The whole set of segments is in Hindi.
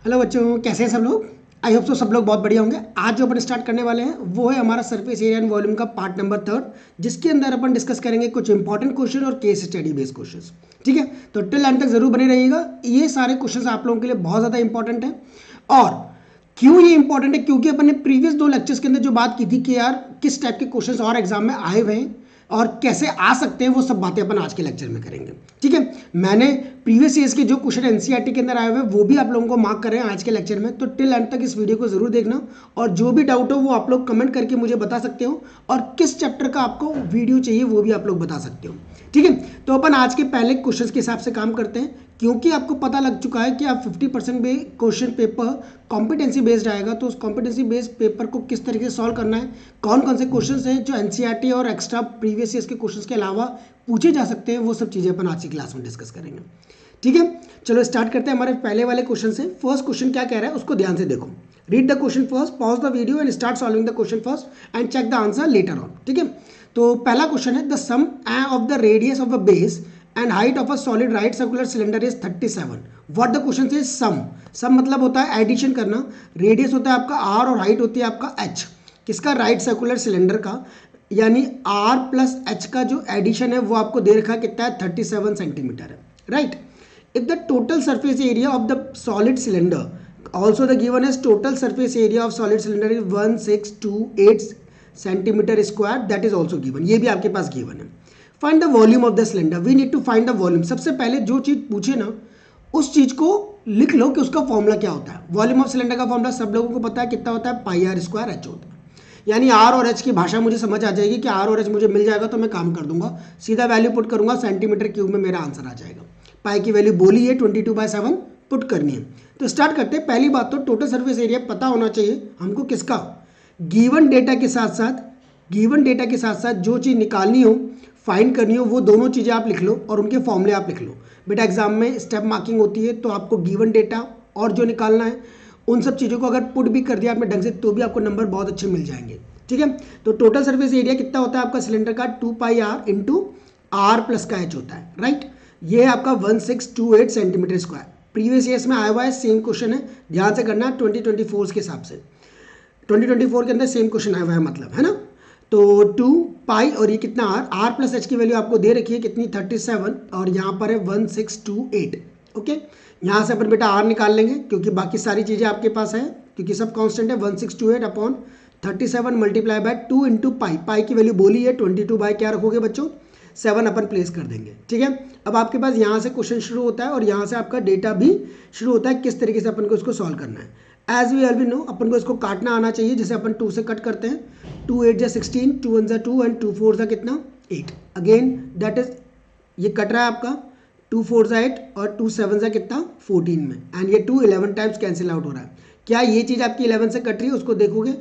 हेलो बच्चों, कैसे हैं सब लोग। आई होप तो सब लोग बहुत बढ़िया होंगे। आज जो अपन स्टार्ट करने वाले हैं वो है हमारा सरफेस एरिया एंड वॉल्यूम का पार्ट नंबर 3, जिसके अंदर अपन डिस्कस करेंगे कुछ इंपॉर्टेंट क्वेश्चन और केस स्टडी बेस्ड क्वेश्चंस। ठीक है, तो टिल एंड तक जरूर बने रहिएगा। ये सारे क्वेश्चंस आप लोगों के लिए बहुत ज़्यादा इंपॉर्टेंट है। और क्यों ये इंपॉर्टेंट है, क्योंकि अपन ने प्रीवियस 2 लेक्चर्स के अंदर जो बात की थी कि यार किस टाइप के क्वेश्चंस और एग्जाम में आए हुए हैं और कैसे आ सकते हैं, वो सब बातें अपन आज के लेक्चर में करेंगे। ठीक है, मैंने प्रीवियस ईयर्स के जो क्वेश्चन एनसीईआरटी के अंदर आए हुए हैं वो भी आप लोगों को मार्क कर रहे हैं आज के लेक्चर में। तो टिल एंड तक इस वीडियो को जरूर देखना और जो भी डाउट हो वो आप लोग कमेंट करके मुझे बता सकते हो, और किस चैप्टर का आपको वीडियो चाहिए वो भी आप लोग बता सकते हो। ठीक है, तो अपन आज के पहले क्वेश्चन के हिसाब से काम करते हैं, क्योंकि आपको पता लग चुका है कि आप 50% क्वेश्चन पेपर कॉम्पिटेंसी बेस्ड आएगा। तो उस कॉम्पिटेंसी बेस्ड पेपर को किस तरीके से सॉल्व करना है, कौन कौन से क्वेश्चन हैं जो एनसीईआरटी और एक्स्ट्रा प्रीवियस ईयर्स के क्वेश्चन के अलावा पूछे जा सकते हैं, वो सब चीज़ें अपन आज की क्लास में डिस्कस करेंगे। ठीक है, चलो स्टार्ट करते हैं हमारे पहले वाले क्वेश्चन से। फर्स्ट क्वेश्चन क्या कह रहा है उसको ध्यान से देखो। Read the question first, pause the video and start solving the question first and check the answer letter on. ठीक है, तो पहला क्वेश्चन है the sum of the radius of a base and height of a solid right circular cylinder is 37। What the question से सम मतलब होता है एडिशन करना, रेडियस होता है आपका आर और हाइट होती है आपका एच। किसका? राइट सर्कुलर सिलेंडर का, यानी आर प्लस एच का जो एडिशन है वो आपको दे रखा कितना है, 37 सेंटीमीटर है। Right, if the total surface area of the solid cylinder, also the given as total surface area of solid cylinder is 1628 centimeter square, that is also given, ये भी आपके पास given है। find the volume of the cylinder, we need to find the volume। सबसे पहले जो चीज़ पूछे ना उस चीज़ को लिख लो कि उसका फॉर्मूला क्या होता है। वॉल्यूम ऑफ सिलेंडर का फॉर्मूला सब लोगों को पता है, कितना होता है, पाई आर स्क्वायर एच होता है। यानी आर और एच की भाषा मुझे समझ आ जाएगी कि आर और एच मुझे मिल जाएगा तो मैं काम कर दूंगा, सीधा वैल्यू पुट करूंगा, सेंटीमीटर क्यूब में मेरा आंसर आ जाएगा। पाई की वैल्यू बोली है 22/7 पुट करनी है। तो स्टार्ट करते हैं। पहली बात तो टोटल सरफेस एरिया पता होना चाहिए हमको किसका, गिवन डेटा के साथ साथ जो चीज़ निकालनी हो, फाइंड करनी हो, वो दोनों चीज़ें आप लिख लो और उनके फॉर्मूले आप लिख लो। बेटा एग्जाम में स्टेप मार्किंग होती है, तो आपको गिवन डेटा और जो निकालना है उन सब चीज़ों को अगर पुट भी कर दिया आपने ढंग से तो भी आपको नंबर बहुत अच्छे मिल जाएंगे। ठीक है, तो टोटल सरफेस एरिया कितना होता है आपका सिलेंडर का, 2 पाई आर इंटू आर प्लस का एच होता है। राइट, ये आपका 1628 सेंटीमीटर स्क्वायर। प्रीवियस ईयर्स में आया हुआ है, सेम क्वेश्चन है, ध्यान से करना। 2024 के हिसाब से 2024 के अंदर सेम क्वेश्चन आया हुआ है, मतलब है ना। तो 2 पाई और ये कितना आर प्लस एच की वैल्यू आपको दे रखी है कितनी, 37, और यहाँ पर है 1628। ओके, यहाँ से अपन बेटा आर निकाल लेंगे क्योंकि बाकी सारी चीज़ें आपके पास है, क्योंकि सब कांस्टेंट है। 1628 upon 37 multiply by 2 into pi, pi की वैल्यू बोली है 22 बाय क्या रखोगे बच्चों, 7 अपन प्लेस कर देंगे। ठीक है, अब आपके पास यहाँ से क्वेश्चन शुरू होता है और यहाँ से आपका डेटा भी शुरू होता है, किस तरीके से अपन को इसको सॉल्व करना है। एज वी ऑलरेडी नो, अपन को इसको काटना आना चाहिए, जैसे अपन 2 से कट करते हैं। 2 8 जा 16, 2 1 जा 2 एंड 2 4 जा कितना 8। अगेन दैट इज, ये कट रहा है आपका 2 4 जा 8 और 2 7 जा कितना 14 में, एंड ये 2 11 टाइम्स कैंसिल आउट हो रहा है। क्या ये चीज़ आपकी 11 से कट रही है, उसको देखोगे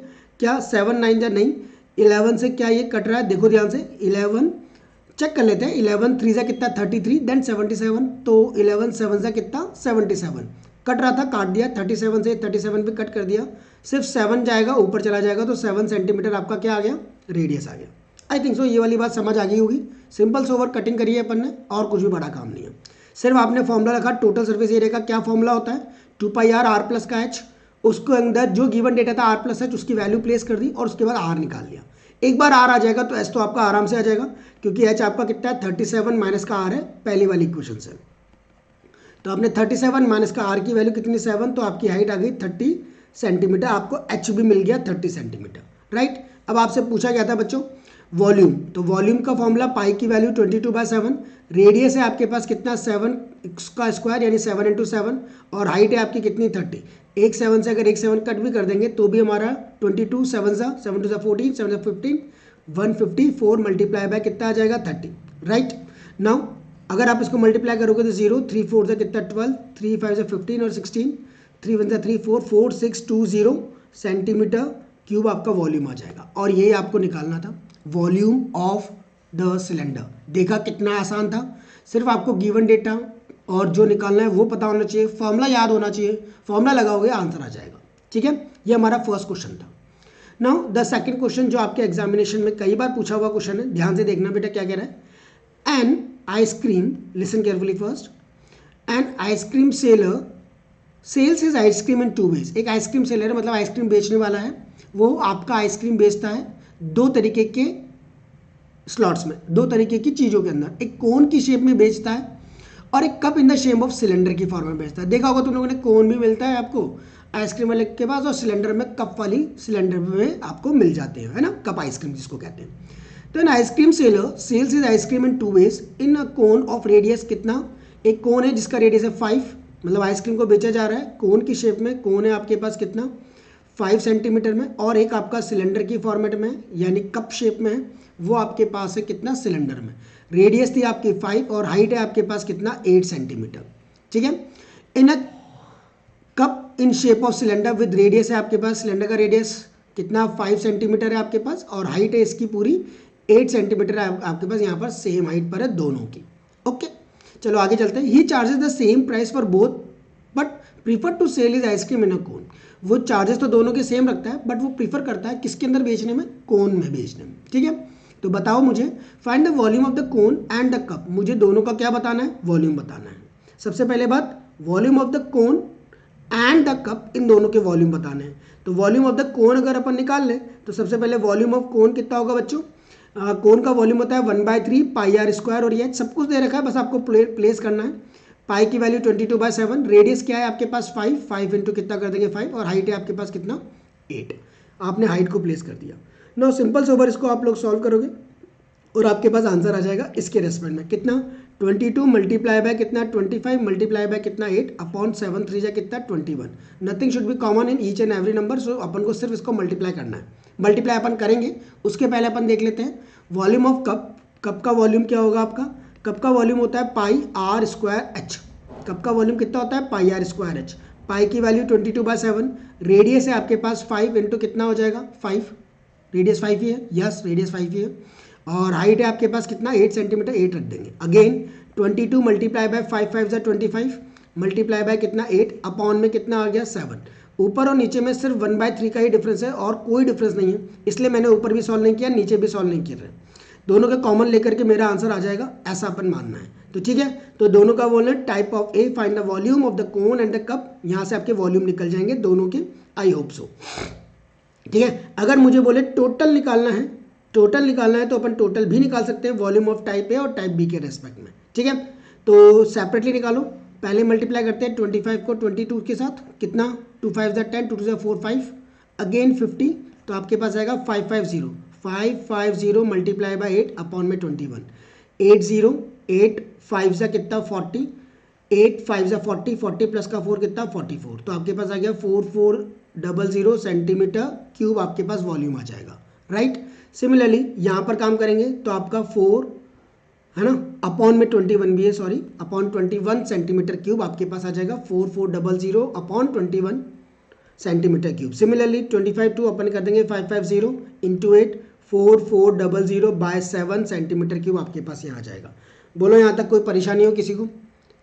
क्या, 7 9 जा नहीं, 11 से क्या ये कट रहा है, देखो ध्यान से। 11 चेक कर लेते हैं, 11 3 जा कितना 33, देन 77, तो 11 7 जा कितना 77, कट रहा था काट दिया, 37 से 37 पे कट कर दिया, सिर्फ 7 जाएगा ऊपर चला जाएगा, तो 7 सेंटीमीटर आपका क्या आ गया, रेडियस आ गया। आई थिंक सो ये वाली बात समझ आ गई होगी। सिंपल से ओवर कटिंग करी है अपन ने, और कुछ भी बड़ा काम नहीं है। सिर्फ आपने फॉर्मूला रखा टोटल सर्फेस एरिया का, क्या फॉर्मूला होता है, 2 पाई आर आर प्लस का एच, उसके अंदर जो गिवन डेटा था आर प्लस एच, उसकी वैल्यू प्लेस कर दी और उसके बाद आर निकाल लिया। एक बार आर आ जाएगा तो एच तो आपका आराम से आ जाएगा, क्योंकि एच आपका कितना है 37 माइनस का आर है पहली वाली इक्वेशन से। तो आपने 37 माइनस का आर की वैल्यू कितनी 7, तो आपकी हाइट आ गई 30 सेंटीमीटर, आपको एच भी मिल गया 30 सेंटीमीटर। राइट, अब आपसे पूछा गया था बच्चों वॉल्यूम, तो वॉल्यूम का फॉर्मूला पाई की वैल्यू 22/7, रेडियस है आपके पास कितना 7 का स्क्वायर यानी 7 इंटू 7, और हाइट है आपकी कितनी 30। एक 7 से अगर एक 7 कट भी कर देंगे तो भी हमारा 22 7 सा 7 2 सा 14 7 सा 15 154 मल्टीप्लाई बाय कितना आ जाएगा 30। राइट, नाउ अगर आप इसको मल्टीप्लाई करोगे तो 0 3 4 से कितना 12 3 5 से 15 और 16 3 1 से 3 4 4 6 2 0 सेंटीमीटर क्यूब आपका वॉल्यूम आ जाएगा। और यही आपको निकालना था, वॉल्यूम ऑफ द सिलेंडर। देखा कितना आसान था, सिर्फ आपको गिवन डेटा और जो निकालना है वो पता होना चाहिए, फॉर्मूला याद होना चाहिए, फॉर्मूला लगाओगे आंसर आ जाएगा। ठीक है, ये हमारा फर्स्ट क्वेश्चन था। नाउ द सेकंड क्वेश्चन जो आपके एग्जामिनेशन में कई बार पूछा हुआ क्वेश्चन है, ध्यान से देखना बेटा क्या कह रहा है। An ice cream, listen carefully first, an ice cream seller sells is ice cream in two ways. एक आइसक्रीम सेलर है, मतलब आइसक्रीम बेचने वाला है, वो आपका आइसक्रीम बेचता है दो तरीके के स्लॉट्स में, दो तरीके की चीज़ों के अंदर। एक कोन की शेप में बेचता है और एक cup in the shape of cylinder की फॉर्म में बेचता है। देखा होगा तुम लोगों ने, कोन भी मिलता है आपको आइसक्रीम वाले के पास, और सिलेंडर में कप वाली सिलेंडर में आपको मिल जाते हैं, है ना, कप आइसक्रीम जिसको कहते हैं। तो an ice cream seller sells is ice cream in two ways in a cone of radius कितना, एक कोन है जिसका रेडियस है 5, मतलब आइसक्रीम को बेचा जा रहा है कोन की शेप में, कोन है आपके पास कितना 5 सेंटीमीटर में, और एक आपका सिलेंडर की फॉर्मेट में यानी कप शेप में है, वो आपके पास है कितना सिलेंडर में। रेडियस थी आपकी 5 और हाइट है आपके पास कितना 8 सेंटीमीटर, ठीक है। In a cup in shape of cylinder with radius है आपके पास, सिलेंडर का रेडियस कितना 5 सेंटीमीटर है आपके पास, और हाइट है इसकी पूरी 8 सेंटीमीटर है आपके पास, यहाँ पर सेम हाइट पर है दोनों की। ओके, चलो आगे चलते हैं। He charges the same price for both but prefer to sell his ice cream in a cone. वो चार्जेस तो दोनों के सेम रखता है, बट वो प्रीफर करता है किसके अंदर बेचने में, कोन में बेचने में, ठीक है। तो बताओ मुझे, find the volume of the cone and the cup. मुझे दोनों का क्या बताना है, वॉल्यूम बताना है। सबसे पहले बात, volume of the cone and the cup, इन दोनों के वॉल्यूम बताने हैं। तो वॉल्यूम ऑफ द कोन अगर अपन निकाल लें तो सबसे पहले वॉल्यूम ऑफ कोन कितना होगा बच्चों, कोन का वॉल्यूम होता है 1/3 पाई आर स्क्वायर, और ये सब कुछ दे रखा है, बस आपको प्लेस करना है। पाई की वैल्यू 22/7, रेडियस क्या है आपके पास 5 इंटू कितना कर देंगे 5, और हाइट है आपके पास कितना 8। आपने हाइट को प्लेस कर दिया। नो सिंपल सोबर इसको आप लोग सॉल्व करोगे और आपके पास आंसर आ जाएगा इसके रेस्पेक्ट में कितना 22 मल्टीप्लाई बाय कितना 25 मल्टीप्लाई बाय कितना 8 अपॉन 7 3 जा कितना 21। Nothing should be common in each and every number, so अपन को सिर्फ इसको मल्टीप्लाई करना है। मल्टीप्लाई अपन करेंगे, उसके पहले अपन देख लेते हैं वॉल्यूम ऑफ कप। कप का वॉल्यूम क्या होगा आपका, कप का वॉल्यूम होता है पाई आर स्क्वायर एच। कप का वॉल्यूम कितना होता है पाई आर स्क्वायर एच। पाई की वैल्यू 22/7, रेडियस है आपके पास 5 इंटू कितना हो जाएगा 5, रेडियस 5 ही है, यस रेडियस 5 ही है, और हाइट है आपके पास कितना 8 सेंटीमीटर, 8 रख देंगे। अगेन 22 मल्टीप्लाई बाय 5 5 जा 25 मल्टीप्लाई बाय कितना 8 अपॉन में कितना आ गया 7। ऊपर और नीचे में सिर्फ 1/3 का ही डिफरेंस है और कोई डिफरेंस नहीं है, इसलिए मैंने ऊपर भी सॉल्व नहीं किया नीचे भी सॉल्व नहीं किया। दोनों के कॉमन लेकर के मेरा आंसर आ जाएगा, ऐसा अपन मानना है। तो ठीक है, तो दोनों का बोलना type of A, find the volume of the cone and the cup. यहाँ से आपके वॉल्यूम निकल जाएंगे दोनों के, आई होप सो। ठीक है, अगर मुझे बोले टोटल निकालना है, टोटल निकालना है तो अपन टोटल भी निकाल सकते हैं वॉल्यूम ऑफ टाइप ए और टाइप बी के रेस्पेक्ट में। ठीक है, तो सेपरेटली निकालो। पहले मल्टीप्लाई करते हैं 25 को 22 के साथ, कितना 2 5 10 2 2 4 5, अगेन 50, तो आपके पास आएगा 550 मल्टीप्लाई बाई 8 अपॉन में 21, 80 8 5 जा कितना 40, 8 5 जा 40, 40 प्लस का 4 कितना 44, तो आपके पास आ गया 4400 सेंटीमीटर क्यूब आपके पास वॉल्यूम आ जाएगा। राइट, सिमिलरली यहाँ पर काम करेंगे तो आपका 4 है ना अपॉन में 21 भी है, सॉरी अपॉन 21 सेंटीमीटर क्यूब आपके पास आ जाएगा 4400 अपॉन 21 सेंटीमीटर क्यूब। सिमिलरली 25 टू अपन कर देंगे 550 इंटू 8 4400 बाय 7 सेंटीमीटर क्यूब आपके पास यहाँ आ जाएगा। बोलो यहाँ तक कोई परेशानी हो किसी को?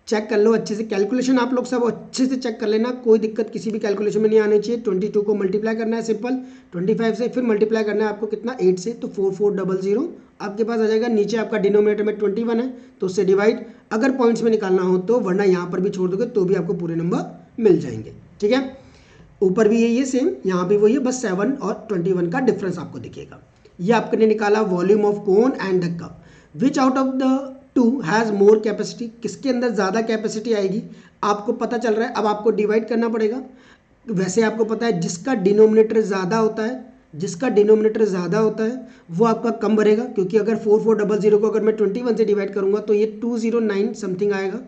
चेक कर लो अच्छे से, कैलकुलेशन आप लोग सब अच्छे से चेक कर लेना, कोई दिक्कत किसी भी कैलकुलेशन में नहीं आनी चाहिए। 22 को मल्टीप्लाई करना है सिंपल 25 से, फिर मल्टीप्लाई करना है आपको कितना 8 से, तो 4400 आपके पास आ जाएगा। नीचे आपका डिनोमिनेटर में 21 है तो उससे डिवाइड, अगर पॉइंट्स में निकालना हो तो, वरना यहाँ पर भी छोड़ दोगे तो भी आपको पूरे नंबर मिल जाएंगे। ठीक है, ऊपर भी यही है सेम, यहाँ भी वही है, बस 7 और 21 का डिफरेंस आपको दिखेगा। ये आपने निकाला volume of cone and the cup. Which out of the two has more capacity, किसके अंदर ज़्यादा कैपेसिटी आएगी आपको पता चल रहा है। अब आपको डिवाइड करना पड़ेगा। वैसे आपको पता है जिसका डिनोमिनेटर ज़्यादा होता है, जिसका डिनोमिनेटर ज़्यादा होता है वो आपका कम भरेगा, क्योंकि अगर 4400 को अगर मैं 21 से डिवाइड करूँगा तो ये 209 समथिंग आएगा,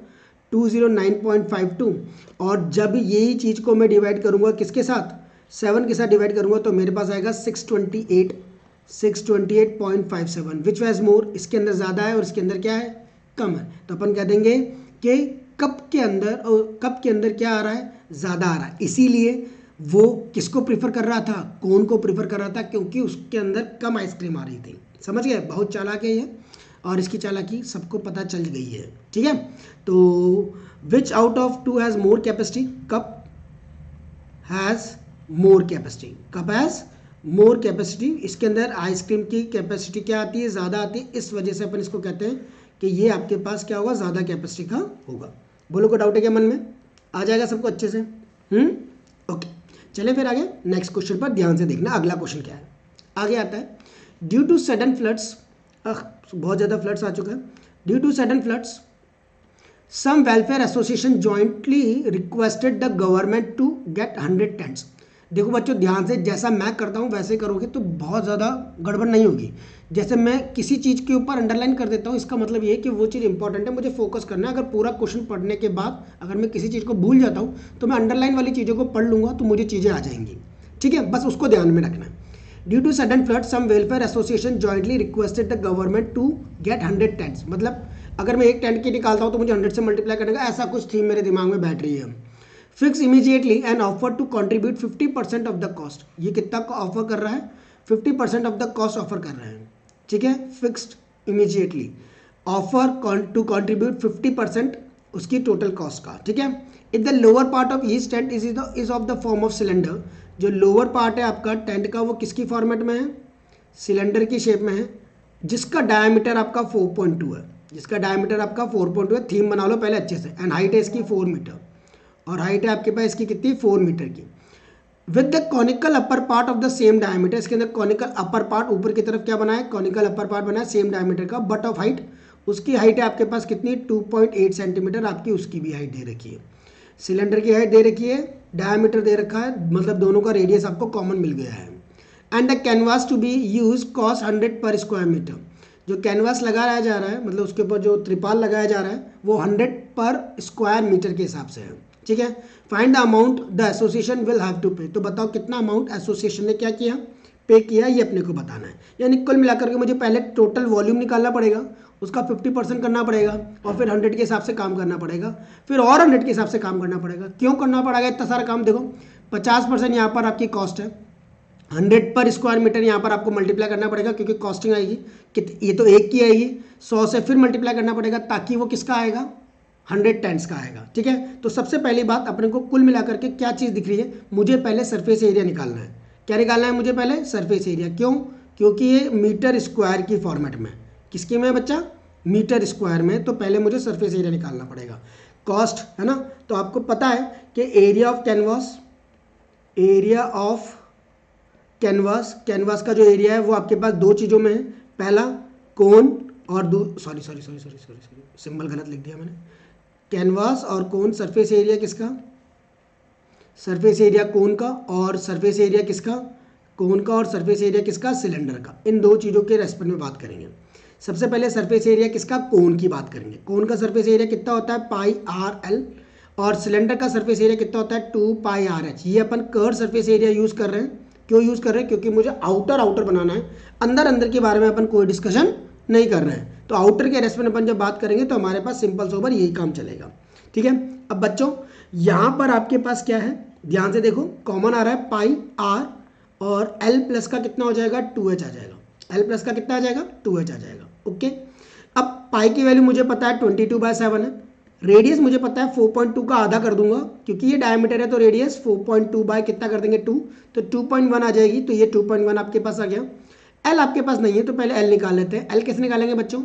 209.52। और जब यही चीज़ को मैं डिवाइड करूँगा किसके साथ, 7 के साथ डिवाइड करूँगा तो मेरे पास आएगा 628.57। विच वैज मोर, इसके अंदर ज़्यादा है और इसके अंदर क्या है कम है, तो अपन कह देंगे कि कप के अंदर, और कप के अंदर क्या आ रहा है ज़्यादा आ रहा है। इसीलिए वो किसको प्रीफर कर रहा था, कोन को प्रीफर कर रहा था, क्योंकि उसके अंदर कम आइसक्रीम आ रही थी। समझ गए, बहुत चालाक है ये, और इसकी चालाकी सबको पता चल गई है। ठीक है, तो which out of two has more capacity, cup has more capacity, cup has more capacity. इसके अंदर आइसक्रीम की कैपेसिटी क्या आती है, ज़्यादा आती है, इस वजह से अपन इसको कहते हैं कि ये आपके पास क्या होगा, ज़्यादा कैपेसिटी का होगा। बोलो को डाउट है क्या मन में? आ जाएगा सबको अच्छे से? ओके, चले फिर आगे नेक्स्ट क्वेश्चन पर ध्यान से देखना। अगला क्वेश्चन क्या है, आगे आता है, ड्यू टू सडन फ्लड्स, बहुत ज़्यादा फ्लड्स आ चुका है, due to sudden floods some welfare association jointly requested the government to get 100 tents. देखो बच्चों ध्यान से, जैसा मैं करता हूँ वैसे करोगे तो बहुत ज़्यादा गड़बड़ नहीं होगी। जैसे मैं किसी चीज़ के ऊपर अंडरलाइन कर देता हूँ, इसका मतलब ये है कि वो चीज़ इंपॉर्टेंट है, मुझे फोकस करना है। अगर पूरा क्वेश्चन पढ़ने के बाद अगर मैं किसी चीज़ को भूल जाता हूँ तो मैं अंडरलाइन वाली चीज़ों को पढ़ लूँगा तो मुझे चीज़ें आ जाएंगी। ठीक है, बस उसको ध्यान में रखना है। Due to sudden flood some welfare association jointly requested the government to get 100 tents. मतलब अगर मैं एक टेंट की निकालता हूँ तो मुझे 100 से मल्टीप्लाई करने का, ऐसा कुछ थीम मेरे दिमाग में बैठ रही है। Fix immediately and offer to contribute 50% of the cost. ये कितना ऑफर कर रहा है, 50% ऑफ द कॉस्ट ऑफर कर रहा है। ठीक है, fixed immediately offer to contribute 50% उसकी टोटल कॉस्ट का। ठीक है, if the lower part of each tent is of the form of cylinder. जो लोअर पार्ट है आपका टेंट का वो किसकी फॉर्मेट में है, सिलेंडर की शेप में है, जिसका डायमीटर आपका 4.2 है, जिसका डायमीटर आपका 4.2 है। थीम बना लो पहले अच्छे से। एंड हाइट है इसकी 4 मीटर और हाइट है आपके पास इसकी कितनी, 4 मीटर की। With the conical upper part of the same diameter. इसके अंदर कॉनिकल अपर पार्ट ऊपर की तरफ क्या बना है, कॉनिकल अपर पार्ट बना है सेम डायमीटर का, बट ऑफ हाइट, उसकी हाइट है आपके पास कितनी, 2.8 सेंटीमीटर आपकी उसकी भी हाइट दे रखी है। सिलेंडर की हाइट दे रखी है, डायमीटर दे रखा है, मतलब दोनों का रेडियस आपको कॉमन मिल गया है। And the canvas to be use cost 100 पर स्क्वायर मीटर। जो कैनवास लगाया जा रहा है, मतलब उसके ऊपर जो त्रिपाल लगाया जा रहा है वो 100 पर स्क्वायर मीटर के हिसाब से है। ठीक है, find the amount the association will have to pay. तो बताओ कितना अमाउंट एसोसिएशन ने क्या किया, पे किया, ये अपने को बताना है। यानी कुल मिलाकर के मुझे पहले टोटल वॉल्यूम निकालना पड़ेगा, उसका 50% करना पड़ेगा और फिर 100 के हिसाब से काम करना पड़ेगा, फिर और 100 के हिसाब से काम करना पड़ेगा। क्यों करना पड़ेगा इतना सारा काम, देखो 50% यहाँ पर आपकी कॉस्ट है, 100 पर स्क्वायर मीटर यहाँ पर आपको मल्टीप्लाई करना पड़ेगा क्योंकि कॉस्टिंग आएगी, ये तो एक की आएगी, 100 से फिर मल्टीप्लाई करना पड़ेगा ताकि वो किसका आएगा, 100 टेंट्स का आएगा। ठीक है, तो सबसे पहली बात अपने को कुल मिलाकर के क्या चीज़ दिख रही है, मुझे पहले सरफेस एरिया निकालना है। क्या निकालना है मुझे पहले, सरफेस एरिया। क्यों, क्योंकि ये मीटर स्क्वायर की फॉर्मेट में, किसकी में बच्चा, मीटर स्क्वायर में, तो पहले मुझे सरफेस एरिया निकालना पड़ेगा। कॉस्ट है ना, तो आपको पता है कि area of canvas, area of canvas, canvas का जो एरिया है वो आपके पास दो चीज़ों में है, पहला कोन और सॉरी सिंबल गलत लिख दिया मैंने, कैनवास और कोन, सरफेस एरिया किसका, सरफेस एरिया कोन का, और सरफेस एरिया किसका, कोन का, और सरफेस एरिया किसका, सिलेंडर का। इन दो चीज़ों के रेस्पेक्ट में बात करेंगे। सबसे पहले सरफेस एरिया किसका, कोन की बात करेंगे। कोन का सरफेस एरिया कितना होता है, पाई आर एल, और सिलेंडर का सरफेस एरिया कितना होता है, 2 पाई आर एच। ये अपन कर्व सरफेस एरिया यूज़ कर रहे हैं। क्यों यूज़ कर रहे हैं, क्योंकि मुझे आउटर बनाना है, अंदर के बारे में अपन कोई डिस्कशन नहीं कर रहे हैं। तो आउटर के रेस्पेक्ट में अपन जब बात करेंगे तो हमारे पास सिंपल सोबर यही काम चलेगा। ठीक है, अब बच्चों यहाँ पर आपके पास क्या है, ध्यान से देखो, कॉमन आ रहा है पाई आर, और एल प्लस का कितना हो जाएगा, 2h आ जाएगा। एल प्लस का कितना आ जाएगा, 2h आ जाएगा। ओके, अब पाई की वैल्यू मुझे पता है 22/7 है, रेडियस मुझे पता है 4.2 का आधा कर दूंगा क्योंकि ये डायमीटर है, तो रेडियस 4.2 बाय कितना कर देंगे, 2, तो 2.1 आ जाएगी। तो ये 2.1 आपके पास आ गया। एल आपके पास नहीं है तो पहले एल निकाल लेते हैं। एल कैसे निकालेंगे बच्चों,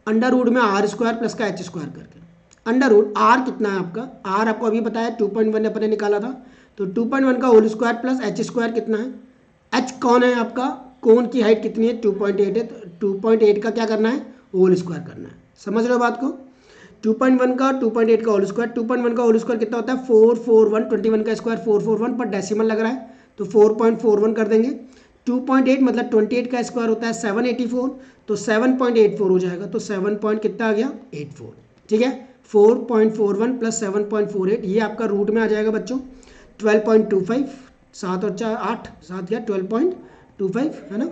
अंडर रूट में आर स्क्वायर प्लस का एच स्क्वायर करके। अंडर रूट आर कितना है आपका, आर आपको अभी पता है 2.1 अपने निकाला था, तो 2.1 का whole square plus H square कितना है, एच कौन है आपका, कोन की हाइट कितनी है, 2.8 है, तो 2.8 का क्या करना है, होल स्क्वायर करना है। समझ लो बात को, 2.1 का 2.8 का होल स्क्वायर, 2.1 का होल स्क्वायर कितना होता है, 441, 21 का स्क्वायर 441, पर डेसिमल लग रहा है तो 4.41 कर देंगे। 2.8 मतलब 28 का स्क्वायर होता है 784, तो 7.84 हो जाएगा, तो 7 पॉइंट कितना आ गया, 84। ठीक है, 4.41 प्लस 7.48, ये आपका रूट में आ जाएगा बच्चों 12.25, 7 और 4 8, 7 या 12.25 है ना।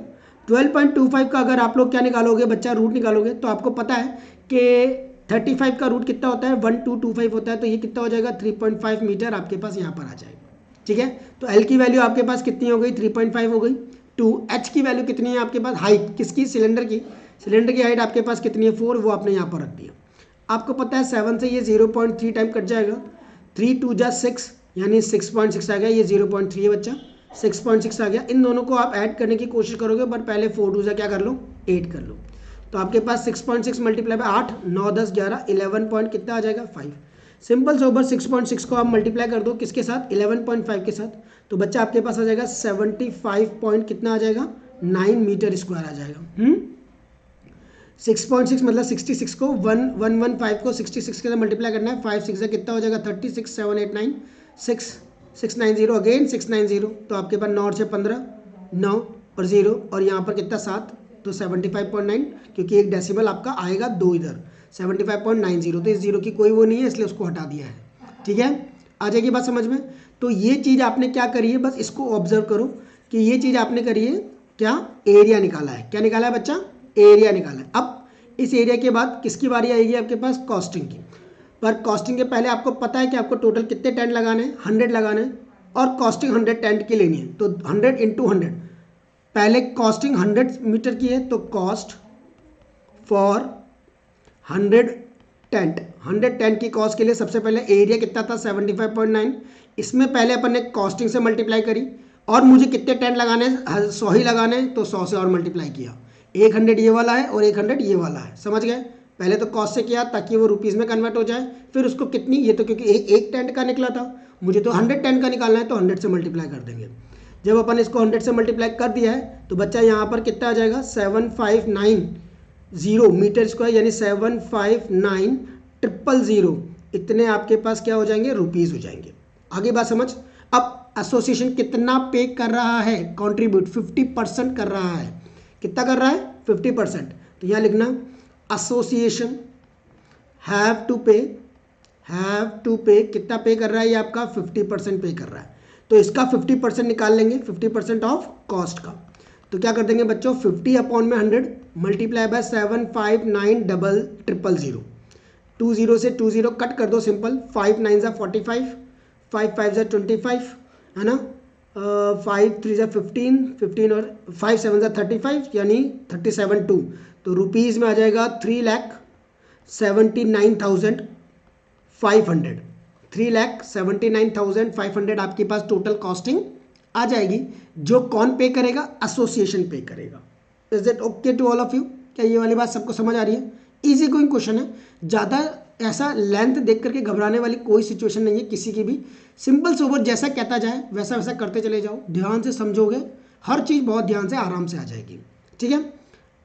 12.25 का अगर आप लोग क्या निकालोगे बच्चा, रूट निकालोगे, तो आपको पता है कि 35 का रूट कितना होता है, 1225 होता है, तो ये कितना हो जाएगा, 3.5 मीटर आपके पास यहाँ पर आ जाएगा। ठीक है, तो एल की वैल्यू आपके पास कितनी हो गई, 3.5 हो गई। 2 एच की वैल्यू कितनी है आपके पास, हाइट किसकी, सिलेंडर की, सिलेंडर की हाइट आपके पास कितनी है, 4, वो आपने यहाँ पर रख दिया। आपको पता है 7 से ये 0.3 टाइम कट जाएगा, 3 2 जा 6 यानी 6.6 आ गया, ये 0.3 है बच्चा, 6.6 आ गया। इन दोनों को आप ऐड करने की कोशिश करोगे, बट पहले 4 2 जा क्या कर लो, 8 कर लो, तो आपके पास 6.6 मल्टीप्लाई बाय 8, 9 10 11 11 पॉइंट कितना आ जाएगा, 5। सिंपल सोबर 6.6 को आप मल्टीप्लाई कर दो किसके साथ, 11.5 के साथ, तो बच्चा आपके पास आ जाएगा 75 पॉइंट कितना आ जाएगा, 9 मीटर स्क्वायर आ जाएगा। 6.6 मतलब 66 को 115 को 66 के साथ मल्टीप्लाई करना है, 5 6 कितना हो जाएगा 36, 7 8 9 6 690 अगेन 690, तो आपके पास 9 से 15 9 और 0 और यहाँ पर कितना 7, तो 75.9 क्योंकि एक डेसिमल आपका आएगा 2 इधर 75.90, तो इस जीरो की कोई वो नहीं है इसलिए उसको हटा दिया है। ठीक है, आ जाएगी बात समझ में। तो ये चीज़ आपने क्या करी है, बस इसको ऑब्जर्व करो कि ये चीज़ आपने करी है क्या, एरिया निकाला है। क्या निकाला है बच्चा, एरिया निकाला है। अब इस एरिया के बाद किसकी बारी आएगी आपके पास, कॉस्टिंग की। पर कॉस्टिंग के पहले आपको पता है कि आपको टोटल कितने टेंट लगाने हैं, 100 लगाने हैं और कॉस्टिंग 100 टेंट की लेनी है, तो 100 इंटू 100। पहले कॉस्टिंग 100 मीटर की है तो कॉस्ट फॉर 100 टेंट, 100 टेंट की कॉस्ट के लिए सबसे पहले एरिया कितना था 75.9, इसमें पहले अपन ने कॉस्टिंग से मल्टीप्लाई करी और मुझे कितने टेंट लगाने हैं, 100 ही लगाने हैं, तो 100 से और मल्टीप्लाई किया। 100 ये वाला है और 100 ये वाला है, समझ गए। पहले तो कॉस्ट से किया ताकि वो रुपीज़ में कन्वर्ट हो जाए, फिर उसको कितनी, ये तो क्योंकि एक टेंट का निकला था, मुझे तो 100 टेंट का निकालना है तो 100 से मल्टीप्लाई कर देंगे। जब अपन इसको 100 से मल्टीप्लाई कर दिया है तो बच्चा यहाँ पर कितना आ जाएगा 759 मीटर स्क्वायर, यानी 759,000 इतने आपके पास क्या हो जाएंगे, रुपीज़ हो जाएंगे। आगे बात समझ। अब एसोसिएशन कितना पे कर रहा है, कॉन्ट्रीब्यूट 50% कर रहा है। कितना कर रहा है, 50%। तो यहाँ लिखना एसोसिएशन हैव टू पे कितना पे कर रहा है, ये आपका 50% पे कर रहा है, तो इसका 50% निकाल लेंगे, 50% ऑफ कॉस्ट का। तो क्या कर देंगे बच्चों, 50 अपॉन में 100 मल्टीप्लाई बाय 759,000, 20 से 20 कट कर दो सिंपल, 5 9 जा 45, 5 5 जा 25 है ना, 5 3 जा 15 15 और 5 7 जा 35 यानी 37,2, तो रुपीज़ में आ जाएगा 3,79,500, 3,79,500 आपके पास टोटल कॉस्टिंग आ जाएगी। जो कौन पे करेगा, एसोसिएशन पे करेगा। Is it okay to all of you, क्या ये वाली बात सबको समझ आ रही है। इजी गोइंग क्वेश्चन है, ज़्यादा ऐसा लेंथ देख करके घबराने वाली कोई सिचुएशन नहीं है किसी की भी। सिंपल सोबर जैसा कहता जाए वैसा वैसा करते चले जाओ, ध्यान से समझोगे हर चीज़ बहुत ध्यान से आराम से आ जाएगी। ठीक है,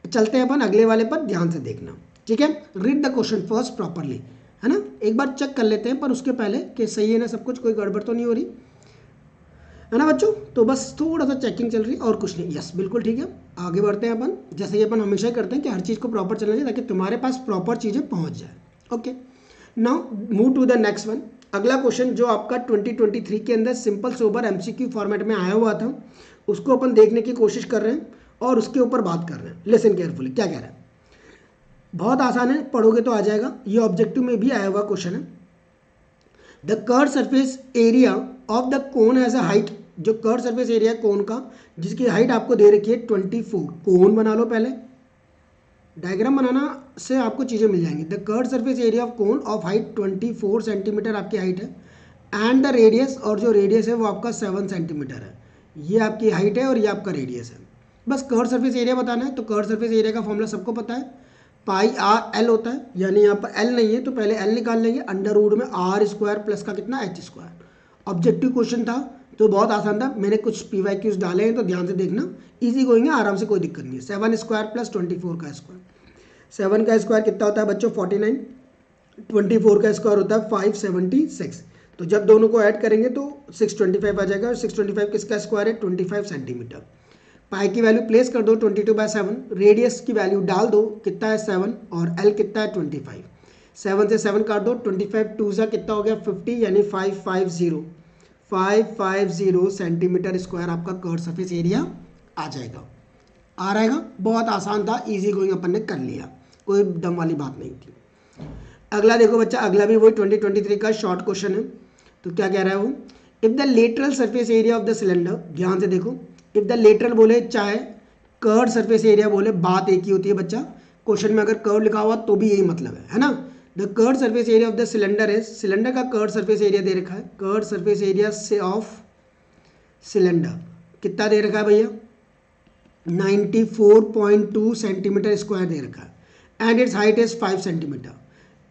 चलते हैं अपन अगले वाले पर, ध्यान से देखना। ठीक है, read the question first properly, है ना, एक बार चेक कर लेते हैं पर उसके पहले कि सही है ना सब कुछ, कोई गड़बड़ तो नहीं हो रही है ना बच्चों। तो बस थोड़ा सा चेकिंग चल रही है और कुछ नहीं। यस बिल्कुल ठीक है, आगे बढ़ते हैं अपन, जैसे कि अपन हमेशा करते हैं कि हर चीज़ को प्रॉपर चलना चाहिए ताकि तुम्हारे पास प्रॉपर चीज़ें पहुंच जाए। Okay, now move to the next one. अगला क्वेश्चन जो आपका 2023 के अंदर सिंपल सोबर एमसीक्यू फॉर्मेट में आया हुआ था, उसको अपन देखने की कोशिश कर रहे हैं और उसके ऊपर बात कर रहे हैं। लिसन केयरफुली, क्या कह रहा है, बहुत आसान है, पढ़ोगे तो आ जाएगा। ये ऑब्जेक्टिव में भी आया हुआ क्वेश्चन है। The curve surface area of the cone has a height, जो कर्व सरफेस एरिया कोन का जिसकी हाइट आपको दे रखी है 24, कोन बना लो, पहले डायग्राम बनाना से आपको चीज़ें मिल जाएंगी। The curve surface area of cone of height 24 centimetre आपकी हाइट है, एंड द रेडियस, और जो रेडियस है वो आपका 7 सेंटीमीटर है। ये आपकी हाइट है और ये आपका रेडियस है। बस कर्व सरफेस एरिया बताना है, तो कर्व सरफेस एरिया का फॉर्मूला सबको पता है, पाई आर एल होता है, यानी यहाँ पर एल नहीं है तो पहले एल निकाल लेंगे, अंडर रूट में आर स्क्वायर प्लस का कितना एच स्क्वायर। ऑब्जेक्टिव क्वेश्चन था तो बहुत आसान था, मैंने कुछ PYQs डाले हैं तो ध्यान से देखना, इजी गोइंग है, आराम से, कोई दिक्कत नहीं है। 7 स्क्वायर प्लस 24 का स्क्वायर, 7 का स्क्वायर कितना होता है बच्चों 49, 24 का स्क्वायर होता है 576, तो जब दोनों को ऐड करेंगे तो 625 आ जाएगा, और 625 किसका स्क्वायर है 25 सेंटीमीटर। पाई की वैल्यू प्लेस कर दो 22/7, रेडियस की वैल्यू डाल दो, कितना है 7 और एल कितना है 25, 7 से 7 काट दो, 25 2 सा कितना हो गया 50, यानी 550 सेंटीमीटर स्क्वायर आपका कर्व सरफेस एरिया आ जाएगा। आ रहेगा, बहुत आसान था, इजी गोइंग अपन ने कर लिया, कोई दम वाली बात नहीं थी। अगला देखो बच्चा, अगला भी वही 2023 का शॉर्ट क्वेश्चन है। तो क्या कह रहा है वो, if the lateral surface area of the cylinder, ध्यान से देखो, इफ द लेटरल बोले चाहे कर्व सरफेस एरिया बोले, बात एक ही होती है बच्चा। क्वेश्चन में अगर कर्व लिखा हुआ तो भी यही मतलब है ना। The curve surface area of the cylinder है, सिलेंडर का कर्व सरफेस एरिया दे रखा है, कर्व सरफेस एरिया से ऑफ सिलेंडर कितना दे रखा है भैया 94.2 सेंटीमीटर स्क्वायर दे रखा है, and it's height is 5 centimetre.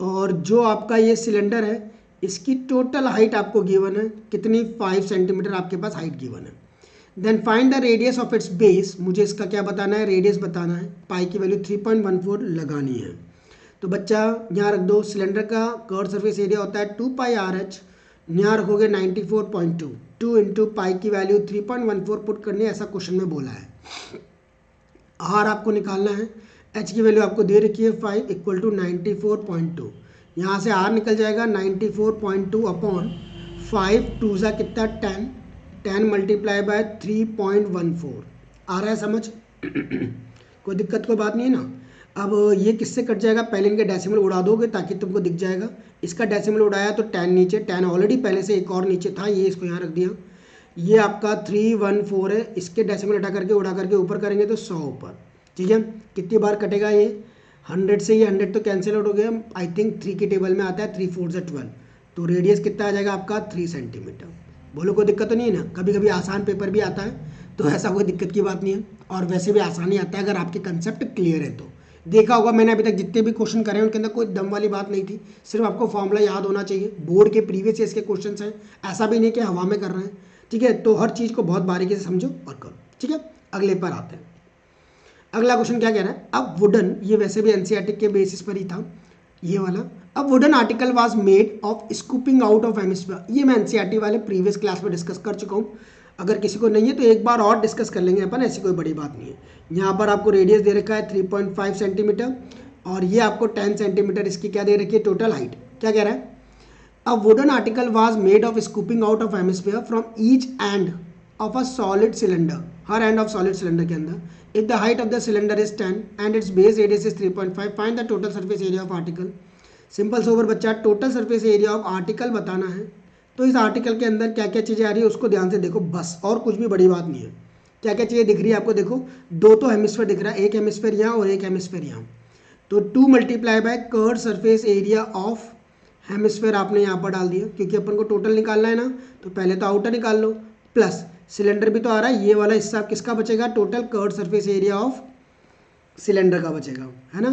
और जो आपका ये सिलेंडर है इसकी टोटल हाइट आपको गिवन है कितनी, 5 सेंटीमीटर आपके पास हाइट गिवन है। Then find the radius of its base, मुझे इसका क्या बताना है, रेडियस बताना है। पाई की वैल्यू 3.14 लगानी है। तो बच्चा यहाँ रख दो, सिलेंडर का कर्व सरफेस एरिया होता है 2 पाई आर एच, यहाँ रखोगे 94.2, 2 इंटू पाई की वैल्यू 3.14 पुट करनी है, ऐसा क्वेश्चन में बोला है। आर आपको निकालना है, एच की वैल्यू आपको दे रखी है 5 इक्वल टू 94.2, यहाँ से आर निकल जाएगा 94.2 अपॉन 5, 2 ज़ा कितना 10, 10 मल्टीप्लाई बाय 3.14, आ रहा है समझ? कोई दिक्कत कोई बात नहीं है ना। अब ये किससे कट जाएगा, पहले इनके डेसिमल उड़ा दोगे ताकि तुमको दिख जाएगा। इसका डेसिमल उड़ाया तो 10 नीचे, 10 ऑलरेडी पहले से एक और नीचे था, ये इसको यहाँ रख दिया। ये आपका 314 है, इसके डेसिमल हटा करके उड़ा करके ऊपर करेंगे तो 100 ऊपर। ठीक है, कितनी बार कटेगा ये, 100 से ये 100 तो कैंसिल आउट हो गया। आई थिंक 3 की टेबल में आता है, 3 4 से 12, तो रेडियस कितना आ जाएगा आपका 3 सेंटीमीटर। बोलो कोई दिक्कत तो नहीं है ना। कभी कभी आसान पेपर भी आता है तो ऐसा कोई दिक्कत की बात नहीं है, और वैसे भी आसानी आता है अगर आपके कंसेप्ट क्लियर है तो। देखा होगा मैंने अभी तक जितने भी क्वेश्चन करे हैं उनके अंदर कोई दम वाली बात नहीं थी, सिर्फ आपको फॉर्मूला याद होना चाहिए। बोर्ड के प्रीवियस ईयर्स के क्वेश्चन हैं, ऐसा भी नहीं कि हवा में कर रहे हैं। ठीक है, तो हर चीज़ को बहुत बारीकी से समझो और करो। ठीक है, अगले पर आते हैं। अगला क्वेश्चन क्या कह रहा है, अब वुडन, ये वैसे भी एनसीईआरटी के बेसिस पर ही था ये वाला। अब wooden article was made of scooping out of hemisphere, ये मैं एनसीईआरटी वाले प्रीवियस क्लास में डिस्कस कर चुका हूँ। अगर किसी को नहीं है तो एक बार और डिस्कस कर लेंगे अपन, ऐसी कोई बड़ी बात नहीं है। यहाँ पर आपको रेडियस दे रखा है 3.5 सेंटीमीटर, और ये आपको 10 सेंटीमीटर इसकी क्या दे रखी है टोटल हाइट। क्या कह रहा है, a wooden article was made of scooping out of hemisphere from each end of a solid cylinder, हर एंड ऑफ सॉलिड सिलेंडर के अंदर। If the height of the cylinder is 10 and its base radius is 3.5, find the total surface area of article. Simple sober बच्चा, total surface area of article बताना है। तो इस आर्टिकल के अंदर क्या क्या चीज़ें आ रही है उसको ध्यान से देखो बस, और कुछ भी बड़ी बात नहीं है। क्या क्या चीज़ें दिख रही है आपको, देखो दो तो हेमिस्फीयर दिख रहा है, एक हेमिस्फीयर यहाँ और एक हेमिस्फीयर यहाँ। तो 2 multiply by curve surface area of hemisphere आपने यहाँ पर डाल दिया, क्योंकि अपन को टोटल निकालना है ना, तो पहले तो आउटर निकाल लो, प्लस सिलेंडर भी तो आ रहा है, ये वाला हिस्सा किसका बचेगा, total curve surface area of cylinder का बचेगा, है ना।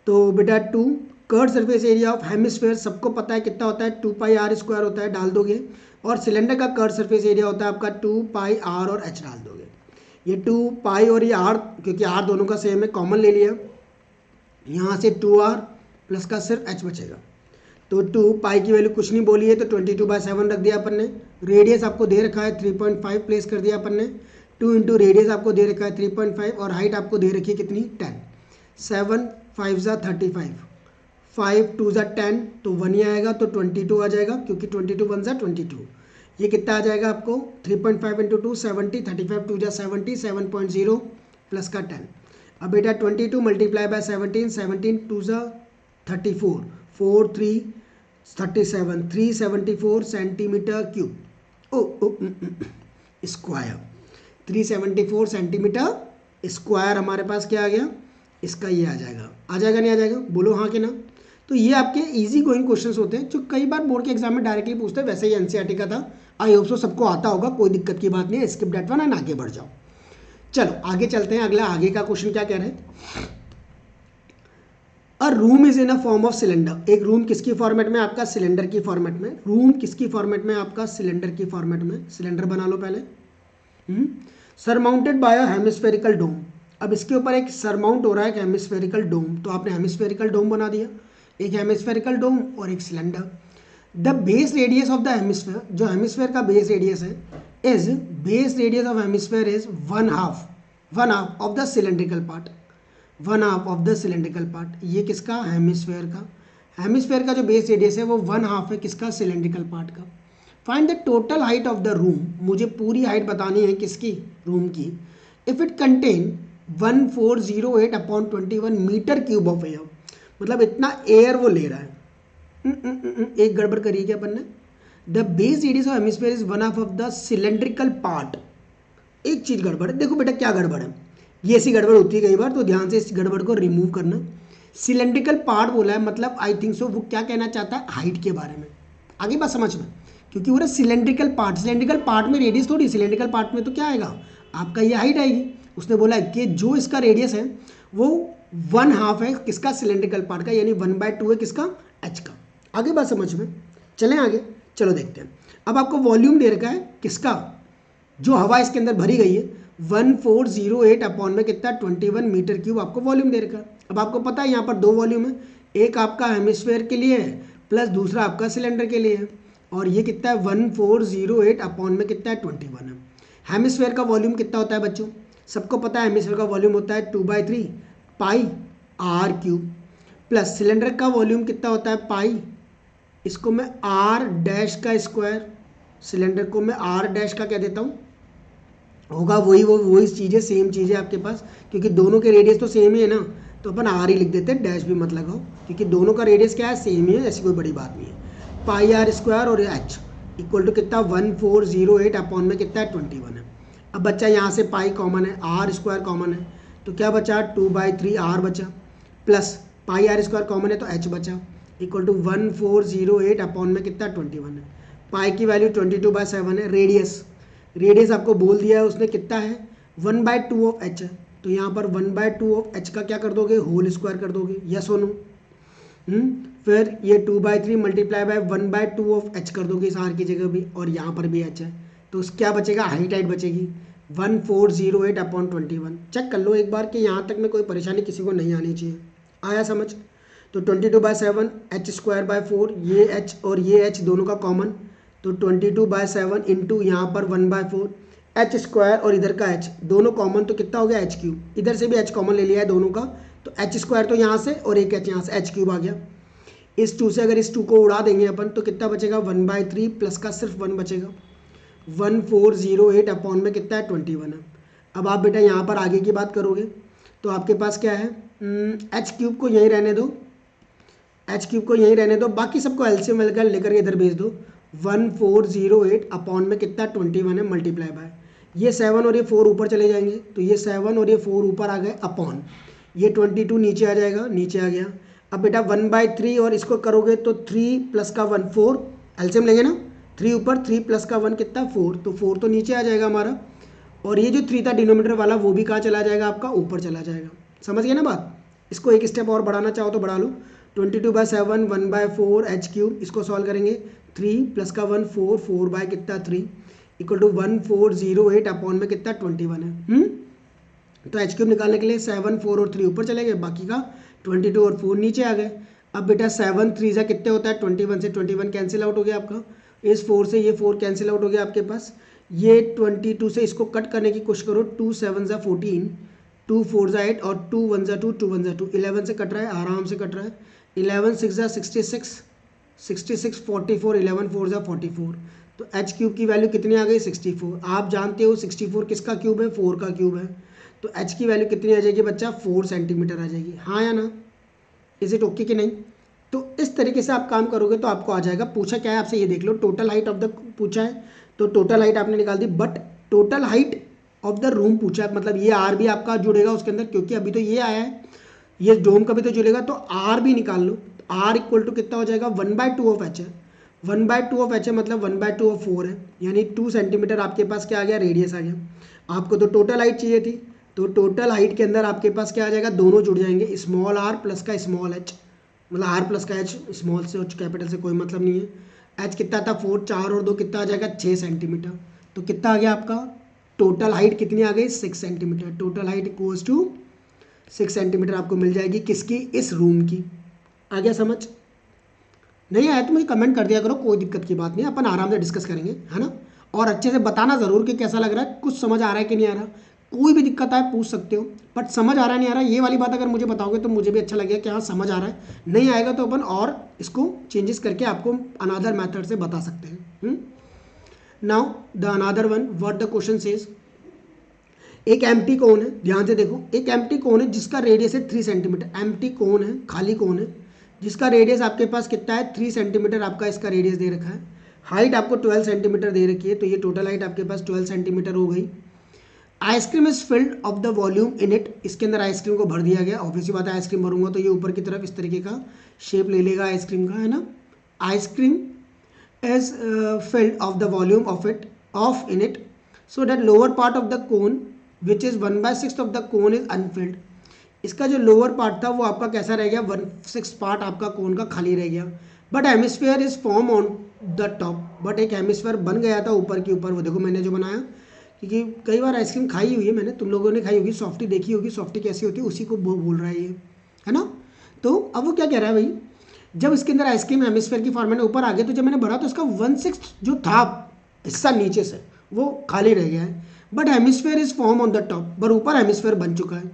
तो बेटा 2 curve surface area of hemisphere सबको पता है कितना होता है, 2 पाई आर स्क्वायर होता है, डाल दोगे। और सिलेंडर का कर्व सरफेस एरिया होता है आपका 2 पाई आर और एच डाल दोगे। ये 2 पाई और ये आर, क्योंकि आर दोनों का सेम है, कॉमन ले लिया, यहाँ से 2r प्लस का सिर्फ h बचेगा। तो 2 पाई की वैल्यू कुछ नहीं बोली है तो 22/7 रख दिया अपन ने। रेडियस आपको दे रखा है 3.5 प्लेस कर दिया अपन ने। 2 इंटू रेडियस आपको दे रखा है 3.5 और हाइट आपको दे रखी है कितनी 10। 7 5 ज़ा 35, 5 2 ज़ा 10 तो 1 ही आएगा, तो 22 आ जाएगा, क्योंकि 22 1 ज़ा 22। ये कितना आ जाएगा आपको 3.5 इंटू 2 70, 35 2 ज़ा 70, 7.0 प्लस का 10। अब बेटा 22 मल्टीप्लाई बाय 17, 17 2 ज़ा 34, 4 3 37, 374 centimetre cube, square. 374 centimetre square हमारे पास क्या आ गया, इसका ये आ जाएगा नहीं आ जाएगा, बोलो हाँ कि ना। तो ये आपके इजी गोइंग क्वेश्चंस होते हैं जो कई बार बोर्ड के एग्जाम में डायरेक्टली पूछते हैं, वैसे ही एनसीईआरटी का था। आई होप सो सबको आता होगा, कोई दिक्कत की बात नहीं है, स्किप दैट वन एंड आगे बढ़ जाओ। चलो आगे चलते हैं, अगला आगे का क्वेश्चन क्या कह रहे हैं, अ room is in a form of cylinder. एक रूम किसकी फॉर्मेट में, आपका सिलेंडर की फॉर्मेट में। रूम किसकी फॉर्मेट में, आपका सिलेंडर की फॉर्मेट में। सिलेंडर बना लो पहले। सरमाउंटेड बाय अ हेमिस्फेरिकल डोम। अब इसके ऊपर एक सरमाउंट हो रहा है एक हेमिस्फेरिकल डोम, तो आपने हेमिस्फेरिकल डोम बना दिया, एक हेमिस्फेरिकल डोम और एक cylinder. The base radius of the hemisphere, जो हेमिस्फेयर का बेस रेडियस है, is base radius of hemisphere is 1/2 of the cylindrical part, 1/2 of the cylindrical part. ये किसका, हेमिस्फेयर का। हेमिस्फेयर का जो बेस रेडियस है वो 1/2 है किसका, सिलेंड्रिकल पार्ट का। Find the total height of the room, मुझे पूरी हाइट बतानी है किसकी, रूम की। If it contain 1408/21 metre cube of air, मतलब इतना एयर वो ले रहा है। एक गड़बड़ करिए क्या अपन ने, the base radius of hemisphere is 1/2 of the cylindrical part. एक चीज गड़बड़ है, देखो बेटा क्या गड़बड़ है, ये ऐसी गड़बड़ होती है कई बार, तो ध्यान से इस गड़बड़ को रिमूव करना। सिलेंड्रिकल पार्ट बोला है, मतलब आई थिंक सो वो क्या कहना चाहता है, हाइट के बारे में। आगे बात समझ में, क्योंकि वो सिलेंड्रिकल पार्ट में रेडियस थोड़ी, सिलेंड्रिकल पार्ट में तो क्या आएगा आपका, ये हाइट आएगी। उसने बोला है कि जो इसका रेडियस है वो 1/2 है किसका, सिलेंड्रिकल पार्ट का, यानी 1/2 है किसका, एच का। आगे बात समझ में, चलें आगे, चलो देखते हैं। अब आपको वॉल्यूम दे रखा है किसका, जो हवा इसके अंदर भरी गई है 1408 अपॉन में कितना 21 मीटर क्यूब आपको वॉल्यूम दे रखा है। अब आपको पता है यहाँ पर दो वॉल्यूम है, एक आपका हेमिस्फेयर के लिए है प्लस दूसरा आपका सिलेंडर के लिए है, और ये कितना है 1408 अपॉन में कितना है 21 है। हेमिस्फेयर का वॉल्यूम कितना होता है बच्चों, सबको पता है हेमिस्फेयर का वॉल्यूम होता है 2/3 pi R cube, plus cylinder का वॉल्यूम कितना होता है पाई, इसको मैं आर डैश का स्क्वायर, सिलेंडर को मैं आर डैश का क्या देता हूँ, होगा वही चीज़ है, सेम चीज़ है आपके पास, क्योंकि दोनों के रेडियस तो सेम ही है ना, तो अपन आर ही लिख देते हैं, डैश भी मत लगाओ, क्योंकि दोनों का रेडियस क्या है सेम ही है, ऐसी कोई बड़ी बात नहीं है। पाई आर स्क्वायर और एच इक्वल टू कितना 1408 अपॉन में कितना है 21 है। अब बच्चा यहाँ से पाई कॉमन है, आर स्क्वायर कॉमन है, तो क्या बचा 2/3 आर बचा, plus pi R square common है तो एच बचा, इक्वल टू 1408 अपॉन में कितना 21 है। पाई की वैल्यू 22/7 है। रेडियस आपको बोल दिया है उसने कितना है 1/2 ऑफ एच है, तो यहाँ पर 1/2 ऑफ एच का क्या कर दोगे होल स्क्वायर कर दोगे, यस और नो। फिर ये 2/3 मल्टीप्लाई बाय 1/2 ऑफ एच कर दोगे इस आर की जगह भी, और यहाँ पर भी एच है, तो क्या बचेगा हाइट बचेगी 1408 अपॉन 21। चेक कर लो एक बार कि यहाँ तक में कोई परेशानी किसी को नहीं आनी चाहिए। आया समझ, तो 22/7 एच स्क्वायर बाय 4, ये एच और ये एच दोनों का कॉमन, तो 22/7 इंटू यहाँ पर 1/4 एच स्क्वायर और इधर का एच दोनों कॉमन, तो कितना हो गया एच क्यूब, इधर से भी एच कॉमन ले लिया है दोनों का, तो एच स्क्वायर तो यहाँ से और एक एच यहाँ से, एच क्यूब आ गया। इस 2 से अगर इस 2 को उड़ा देंगे अपन तो कितना बचेगा 1/3 प्लस का सिर्फ 1 बचेगा, 1408 अपॉन में कितना है 21 है। अब आप बेटा यहाँ पर आगे की बात करोगे तो आपके पास क्या है, एच क्यूब को यहीं रहने दो, एच क्यूब को यहीं रहने दो, बाकी सबको एलसीएम लेकर के इधर भेज दो। 1408 अपॉन में कितना 21 है मल्टीप्लाई बाय, ये 7 और ये 4 ऊपर चले जाएंगे, तो ये 7 और ये 4 ऊपर आ गए अपॉन, ये 22 नीचे आ जाएगा, नीचे आ गया। अब बेटा 1/3 और इसको करोगे तो 3 प्लस का 1 4, एलसीएम लेंगे ना, 3 ऊपर 3 प्लस का 1 कितना 4, तो 4 तो नीचे आ जाएगा हमारा, और ये जो 3 था डिनोमीटर वाला वो भी कहाँ चला जाएगा आपका ऊपर चला जाएगा। समझ गए ना बात, इसको एक स्टेप और बढ़ाना चाहो तो बढ़ा लो, 22/7 1/4 एच क्यूब, इसको सॉल्व करेंगे 3 प्लस का 1 4, 4 बाय कितना 3 इक्वल टू 1408 अपॉन में कितना 21 है। तो एच क्यूब निकालने के लिए 7 4 और 3 ऊपर चले गए, बाकी का 22 और 4 नीचे आ गए। अब बेटा 7 3 कितने होता है 21 से 21 कैंसिल आउट हो गया आपका, इस 4 से ये 4 कैंसिल आउट हो गया आपके पास, ये 22 से इसको कट करने की कोशिश करो, 2 7 14, 2 4 8 और 2 1 2, 2 1 2, 11 से कट रहा है, आराम से कट रहा है, 11 6 66, 66 44, 11 4 44, तो एच क्यूब की वैल्यू कितनी आ गई 64। आप जानते हो 64 किसका क्यूब है 4 का क्यूब है, तो एच की वैल्यू कितनी आ जाएगी बच्चा 4 सेंटीमीटर आ जाएगी, हाँ या ना, इज इट ओके कि नहीं। तो इस तरीके से आप काम करोगे तो आपको आ जाएगा। पूछा क्या है आपसे ये देख लो, टोटल हाइट ऑफ द पूछा है, तो टोटल हाइट आपने निकाल दी, but total height of the room पूछा है, मतलब ये आर भी आपका जुड़ेगा उसके अंदर, क्योंकि अभी तो ये आया है, ये डोम का भी तो जुड़ेगा, तो आर भी निकाल लो, आर इक्वल टू कितना हो जाएगा 1/2 ऑफ एच है, 1/2 ऑफ एच है मतलब 1/2 ऑफ 4 है, यानी 2 सेंटीमीटर आपके पास क्या आ गया रेडियस आ गया। आपको तो टोटल हाइट चाहिए थी, तो टोटल हाइट के अंदर आपके पास क्या आ जाएगा, दोनों जुड़ जाएंगे, स्मॉल आर प्लस का स्मॉल एच, मतलब आर प्लस का एच, स्मॉल से और कैपिटल से कोई मतलब नहीं है। एच कितना था 4, 4 और 2 कितना आ जाएगा 6 सेंटीमीटर, तो कितना आ गया आपका टोटल हाइट कितनी आ गई 6 centimetre, total height equals to 6 centimetre आपको मिल जाएगी, किसकी इस रूम की। आ गया समझ, नहीं आया तो मुझे कमेंट कर दिया करो, कोई दिक्कत की बात नहीं, अपन आराम से डिस्कस करेंगे, है ना। और अच्छे से बताना ज़रूर कि कैसा लग रहा है, कुछ समझ आ रहा है कि नहीं आ रहा, कोई भी दिक्कत आए पूछ सकते हो, बट समझ आ रहा है नहीं आ रहा ये वाली बात अगर मुझे बताओगे तो मुझे भी अच्छा लगेगा कि हाँ समझ आ रहा है, नहीं आएगा तो अपन और इसको चेंजेस करके आपको अनदर मेथड से बता सकते हैं। Now the another one what the question says, एक एम्प्टी कोन है, ध्यान से देखो, एक एम्प्टी कोन है जिसका रेडियस है 3 सेंटीमीटर, एम्प्टी कोन है, खाली कोन है, जिसका रेडियस आपके पास कितना है 3 सेंटीमीटर आपका इसका रेडियस दे रखा है, हाइट आपको 12 सेंटीमीटर दे रखी है, तो ये टोटल हाइट आपके पास 12 सेंटीमीटर हो गई। Ice cream is filled of the volume in it, इसके अंदर आइसक्रीम को भर दिया गया, ऑब्वियसली बात है आइसक्रीम भरूंगा तो ये ऊपर की तरफ इस तरीके का शेप ले लेगा आइसक्रीम का, है ना। Ice cream is filled of the volume of it of in it so that lower part of the cone which is 1/6 of the cone is Anfield, इसका जो लोअर पार्ट था वो आपका कैसा रह गया 1/6 पार्ट आपका कोन का खाली रह गया, but hemisphere is form on the top, but एक हेमिस्फेयर बन गया था ऊपर के ऊपर, वो देखो मैंने जो बनाया, क्योंकि कई बार आइसक्रीम खाई हुई है मैंने, तुम लोगों ने खाई होगी, सॉफ्टी देखी होगी, सॉफ्टी कैसी होती है, उसी को बोल रहा है ये, है ना। तो अब वो क्या कह रहा है भाई, जब इसके अंदर आइसक्रीम हेमिस्फेयर की फॉर्मेट में ऊपर आ गया, तो जब मैंने भरा तो इसका 1/6 जो था हिस्सा नीचे से वो खाली रह गया है, but hemisphere is form on the top, पर ऊपर हेमिस्फेयर बन चुका है।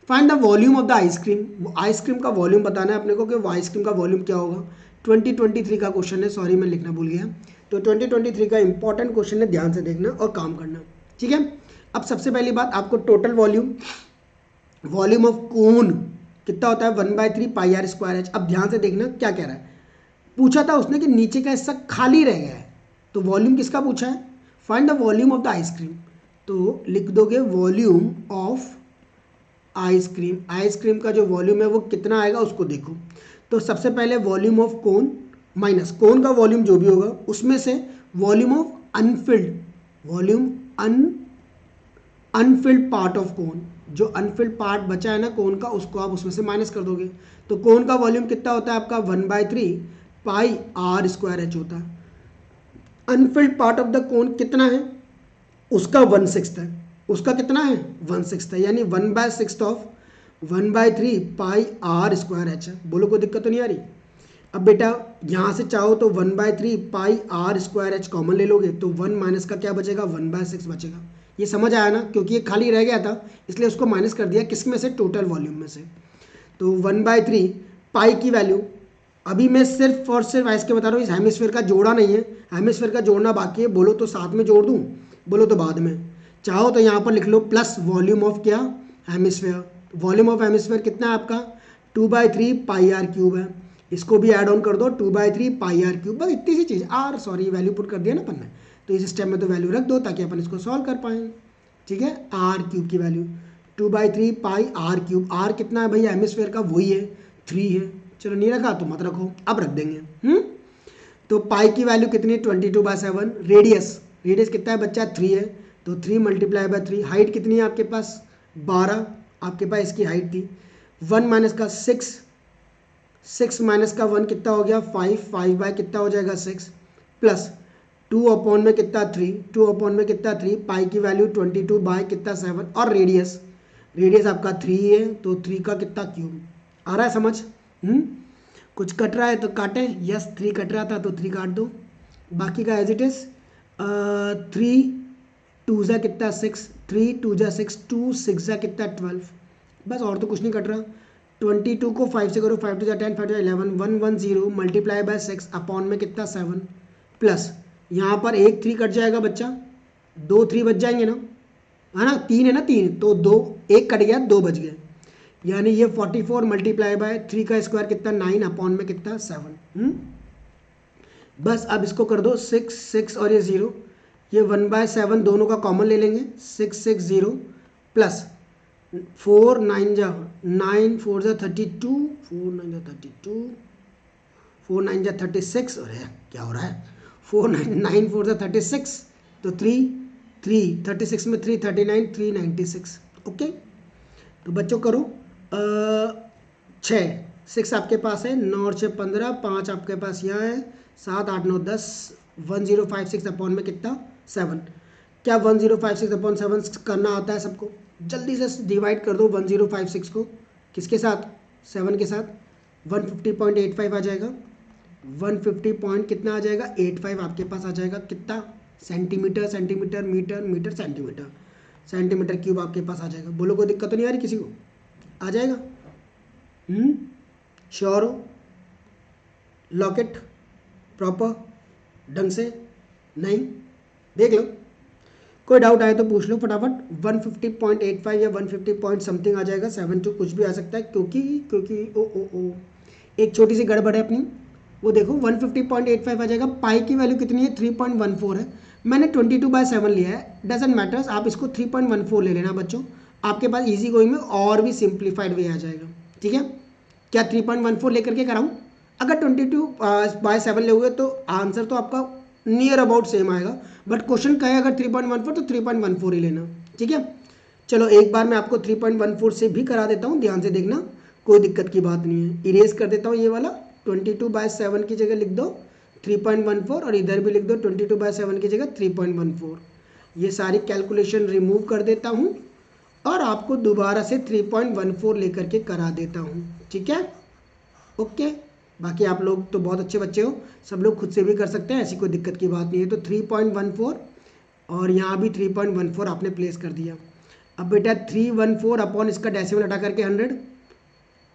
Find the volume of the ice cream, ice cream का वॉल्यूम बताना है अपने को कि वो आइसक्रीम का वॉल्यूम क्या होगा। 2023 का क्वेश्चन है, सॉरी मैं लिखना भूल गया। तो 2023 का इंपॉर्टेंट क्वेश्चन है, ध्यान से देखना और काम करना, ठीक है। अब सबसे पहली बात, आपको टोटल वॉल्यूम ऑफ कोन कितना होता है, 1/3 पाई आर स्क्वायर एच। अब ध्यान से देखना क्या कह रहा है, पूछा था उसने कि नीचे का हिस्सा खाली रह गया है, तो वॉल्यूम किसका पूछा है, find the volume of the ice cream, तो लिख दोगे वॉल्यूम ऑफ आइसक्रीम, आइसक्रीम का जो वॉल्यूम है वो कितना आएगा उसको देखो। तो सबसे पहले वॉल्यूम ऑफ कोन माइनस कोन का वॉल्यूम जो भी होगा, उसमें से volume of Anfield, volume Anfield part of cone, जो अनफिल्ड पार्ट बचा है ना कोन का, उसको आप उसमें से माइनस कर दोगे। तो कोन का वॉल्यूम कितना होता है आपका, 1/3 पाई आर स्क्वायर एच होता है। अनफिल्ड पार्ट ऑफ द कोन कितना है, उसका 1/6 है, उसका कितना है 1/6 है, यानी 1/6 of 1/3 pi R square H है। बोलो कोई दिक्कत तो नहीं आ रही। अब बेटा यहाँ से चाहो तो 1/3 pi R square H common ले लोगे, तो 1 माइनस का क्या बचेगा, 1/6 बचेगा। ये समझ आया ना, क्योंकि ये खाली रह गया था इसलिए उसको माइनस कर दिया, किस में से, टोटल वॉल्यूम में से। तो 1/3 पाई की वैल्यू, अभी मैं सिर्फ और सिर्फ आइस के बता रहा हूँ, इस हेमिस्फीयर का जोड़ा नहीं है, हेमिस्फीयर का जोड़ना बाकी है। बोलो तो साथ में जोड़ दूँ, बोलो तो बाद में, चाहो तो यहाँ पर लिख लो प्लस वॉल्यूम ऑफ क्या, हेमिस्फीयर। वॉल्यूम ऑफ हेमिस्फीयर कितना है आपका, 2/3 पाई आर क्यूब है, इसको भी ऐड ऑन कर दो, 2/3 पाई आर क्यूब, बस इतनी सी चीज़। आर सॉरी वैल्यू पुट कर दिया ना अपन ने, तो इस स्टेप में तो वैल्यू रख दो ताकि अपन इसको सॉल्व कर पाएँ, ठीक है। आर क्यूब की value 2/3 pi R cube, R कितना है भैया हेमिस्फीयर का, वही है 3 है। चलो नहीं रखा तो मत रखो, अब रख देंगे। तो पाई की वैल्यू कितनी, 22/7। रेडियस कितना है बच्चा, 3 है, तो 3 × 3। हाइट कितनी है आपके पास, 12 आपके पास इसकी हाइट थी। 1 माइनस का 6 माइनस का 1 कितना हो गया, 5 बाय कितना हो जाएगा 6, प्लस 2 अपॉन में कितना 3, 2 अपॉन में कितना 3, पाई की वैल्यू 22 बाय कितना 7, और रेडियस आपका 3 है, तो 3 का कितना क्यूब। आ रहा है समझ। कुछ कट रहा है तो काटें, यस 3 कट रहा था तो 3 काट दो, बाकी का एज इट इज़। 3 2 जा कितना 6, 3 2 जा 6, 2 6 जा कितना 12, बस और तो कुछ नहीं कट रहा। 22 को 5 से करो, 5 2 जा 10, 5 2 जा 11, 110 मल्टीप्लाई बाय 6 अपॉन में कितना 7, प्लस यहाँ पर एक 3 कट जाएगा बच्चा, 2 3 बच जाएंगे ना, है ना, 3 है ना 3, तो 2 1 कट गया 2 बच गए, यानी ये 44 मल्टीप्लाई बाय 3 का स्क्वायर कितना 9 अपॉन में कितना 7। बस अब इसको कर दो 6 6 और ये 0, ये 1/7 दोनों का कॉमन ले लेंगे, 6 6 0 प्लस 4 9 जा 9 4 जा 32, 4 9 जा 32, 4 9 जा 36, अरे क्या हो रहा है, 4 9 4 जा 36, तो 3 3 36 में 3 39 3 96। ओके, तो बच्चों करो 6 आपके पास है, 9 और 6 15, 5 आपके पास यहाँ है, 7 8 9 10, 1056 अपॉन में कितना 7। क्या 1056 अपॉन 7 करना आता है सबको, जल्दी से डिवाइड कर दो 1056 को किसके साथ, 7 के साथ, 150.85 आ जाएगा, 150 पॉइंट कितना आ जाएगा 85 आपके पास आ जाएगा, कितना centimetre, centimetre metre, metre centimetre, centimetre cube आपके पास आ जाएगा। बोलो कोई दिक्कत तो नहीं आ रही किसी को, आ जाएगा। श्योर हो, लॉकेट प्रॉपर ढंग से, नहीं देख लो, कोई डाउट आए तो पूछ लो फटाफट। 150.85 या 150 पॉइंट समथिंग आ जाएगा, 72 कुछ भी आ सकता है, क्योंकि ओ एक छोटी सी गड़बड़ है अपनी, वो देखो 150.85 आ जाएगा। पाई की वैल्यू कितनी है 3.14 है, मैंने 22/7 लिया है, डजेंट मैटर्स, आप इसको 3.14 ले लेना बच्चों, आपके पास इजी गोइंग में और भी सिंप्लीफाइड वे आ जाएगा, ठीक है। क्या 3.14 लेकर के कराऊँ, अगर 22/7 लोगे तो आंसर तो आपका नियर अबाउट सेम आएगा, बट क्वेश्चन कहे अगर 3.14 तो 3.14 ही लेना, ठीक है। चलो एक बार मैं आपको 3.14 से भी करा देता हूँ, ध्यान से देखना, कोई दिक्कत की बात नहीं है। इरेज कर देता हूँ ये वाला, 22/7 की जगह लिख दो 3.14 और इधर भी लिख दो 22/7 की जगह 3.14। ये सारी कैलकुलेशन रिमूव कर देता हूँ और आपको दोबारा से 3.14 लेकर के करा देता हूँ, ठीक है। ओके, बाकी आप लोग तो बहुत अच्छे बच्चे हो, सब लोग खुद से भी कर सकते हैं, ऐसी कोई दिक्कत की बात नहीं है। तो 3.14 और यहाँ भी 3.14 आपने प्लेस कर दिया। अब बेटा 314 अपॉन इसका डेसिमल हटा करके 100।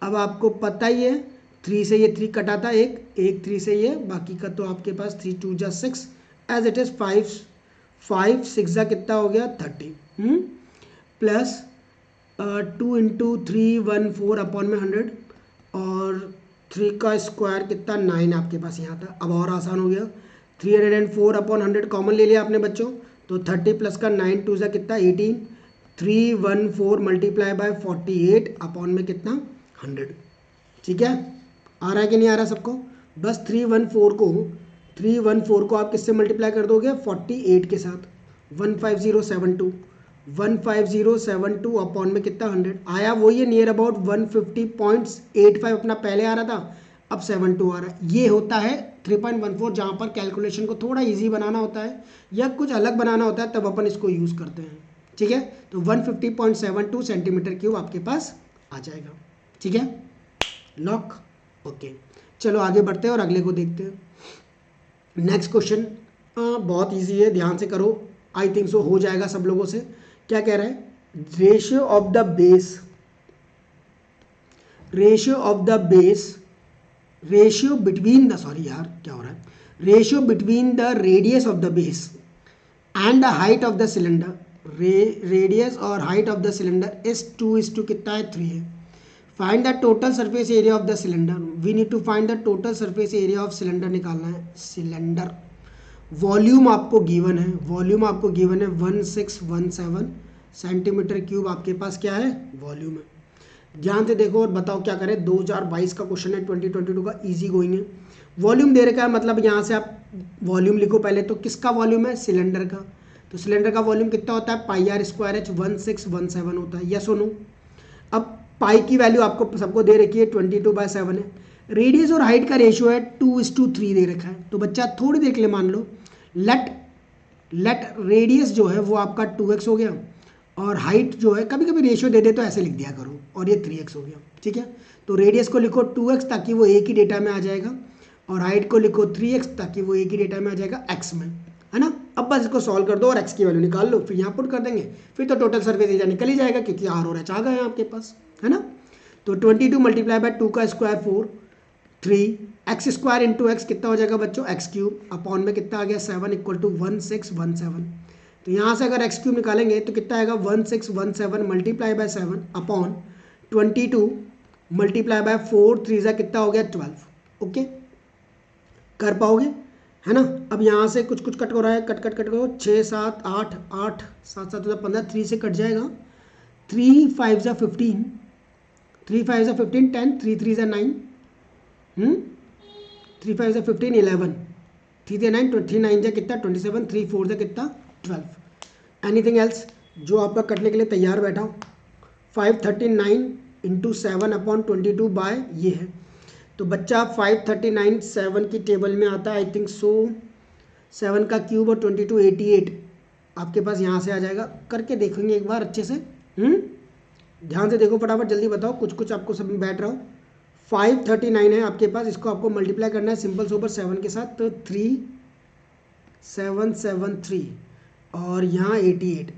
अब आपको पता ही है 3 से ये 3 कटाता एक 3 से ये, बाकी का तो आपके पास 3 2 जा 6 एज इट इज़ 5 6 जा कितना हो गया 30 प्लस 2 इंटू 314 अपॉन में 100 और 3 का स्क्वायर कितना 9 आपके पास यहाँ था। अब और आसान हो गया, 304 अपॉन 100 कॉमन ले लिया आपने बच्चों, तो 30 प्लस का 9 2 जा कितना 18, 314 मल्टीप्लाई बाय 48 अपॉन में कितना 100, ठीक है। आ रहा है कि नहीं आ रहा सबको? बस 314 को आप किससे मल्टीप्लाई कर दोगे 48 के साथ, 15072 अपॉन में कितना 100 आया, वही है नियर अबाउट 150.85 अपना पहले आ रहा था, अब 72 आ रहा है। ये होता है 3.14, जहाँ पर कैलकुलेशन को थोड़ा इजी बनाना होता है या कुछ अलग बनाना होता है तब अपन इसको यूज़ करते हैं, ठीक है। तो 150.72 सेंटीमीटर क्यूब आपके पास आ जाएगा, ठीक है। Lock, okay. चलो आगे बढ़ते हैं और अगले को देखते हैं। नेक्स्ट क्वेश्चन बहुत इजी है, ध्यान से करो, आई थिंक सो हो जाएगा सब लोगों से। क्या कह रहा है, ratio of the base ratio between the ratio between the radius of the base and the height of the cylinder, radius और height of the cylinder is 2 कितना है 3 है। Find the total surface area of the cylinder, we need to find the total surface area of cylinder निकालना है। सिलेंडर वॉल्यूम आपको गिवन है, 1617 सेंटीमीटर क्यूब आपके पास क्या है वॉल्यूम है। ध्यान से देखो और बताओ क्या करें, 2022 का क्वेश्चन है, 2022 का इजी गोइंग है। वॉल्यूम दे रखा है, मतलब यहाँ से आप वॉल्यूम लिखो पहले, तो किसका वॉल्यूम है सिलेंडर का, तो सिलेंडर का वॉल्यूम कितना होता है पाई r स्क्वायर h 1617 होता है, यस और नो। अब पाई की वैल्यू आपको सबको दे रखी है 22/7 है, रेडियस और हाइट का रेशियो है 2:3 दे रखा है। तो बच्चा थोड़ी देर के लिए मान लो लेट रेडियस जो है वो आपका 2x हो गया और हाइट जो है, कभी कभी रेशियो दे दे तो ऐसे लिख दिया करो, और ये 3x हो गया, ठीक है। तो रेडियस को लिखो 2x ताकि वो एक ही डेटा में आ जाएगा, और हाइट को लिखो 3x ताकि वो एक ही डेटा में आ जाएगा x में, है ना। अब बस इसको सॉल्व कर दो और x की वैल्यू निकाल लो, फिर यहाँ पुट कर देंगे, फिर तो टोटल सरफेस एरिया निकल ही जाएगा क्योंकि r और h आ गए हैं आपके पास, है ना। तो 22 मल्टीप्लाई बाय 2 का square 4 3 x square into x कितना हो जाएगा बच्चों एक्स क्यूब अपॉन में कितना आ गया 7 इक्वल टू 1617। तो यहाँ से अगर एक्स क्यूब निकालेंगे तो कितना आएगा 1617 multiply by 7 upon 22 multiply by 4 3 जा कितना हो गया 12। ओके, कर पाओगे, है ना। अब यहाँ से कुछ कुछ कट हो रहा है, कट करो 6 7 8 8 7 7 15 3 से कट जाएगा, 3 5 जा 15 3 5 जा 15 10 3 3 जा 9 3 5 जा 15 11 3 जा 9 3 9 जा कितना 27 3 4 जा कितना 12। एनीथिंग एल्स जो आपका कटने के लिए तैयार बैठा हो। 539 इंटू 7 अपॉन 22 बाय ये है, तो बच्चा 539 7 की टेबल में आता है आई थिंक सो 7 का क्यूब और 22 88 आपके पास यहाँ से आ जाएगा। करके देखेंगे एक बार अच्छे से, ध्यान से देखो फटाफट जल्दी बताओ, कुछ कुछ आपको सब में बैठ रहा हो। 539 है आपके पास, इसको आपको मल्टीप्लाई करना है सिंपल सोबर 7 के साथ, तो 3773 और यहाँ 88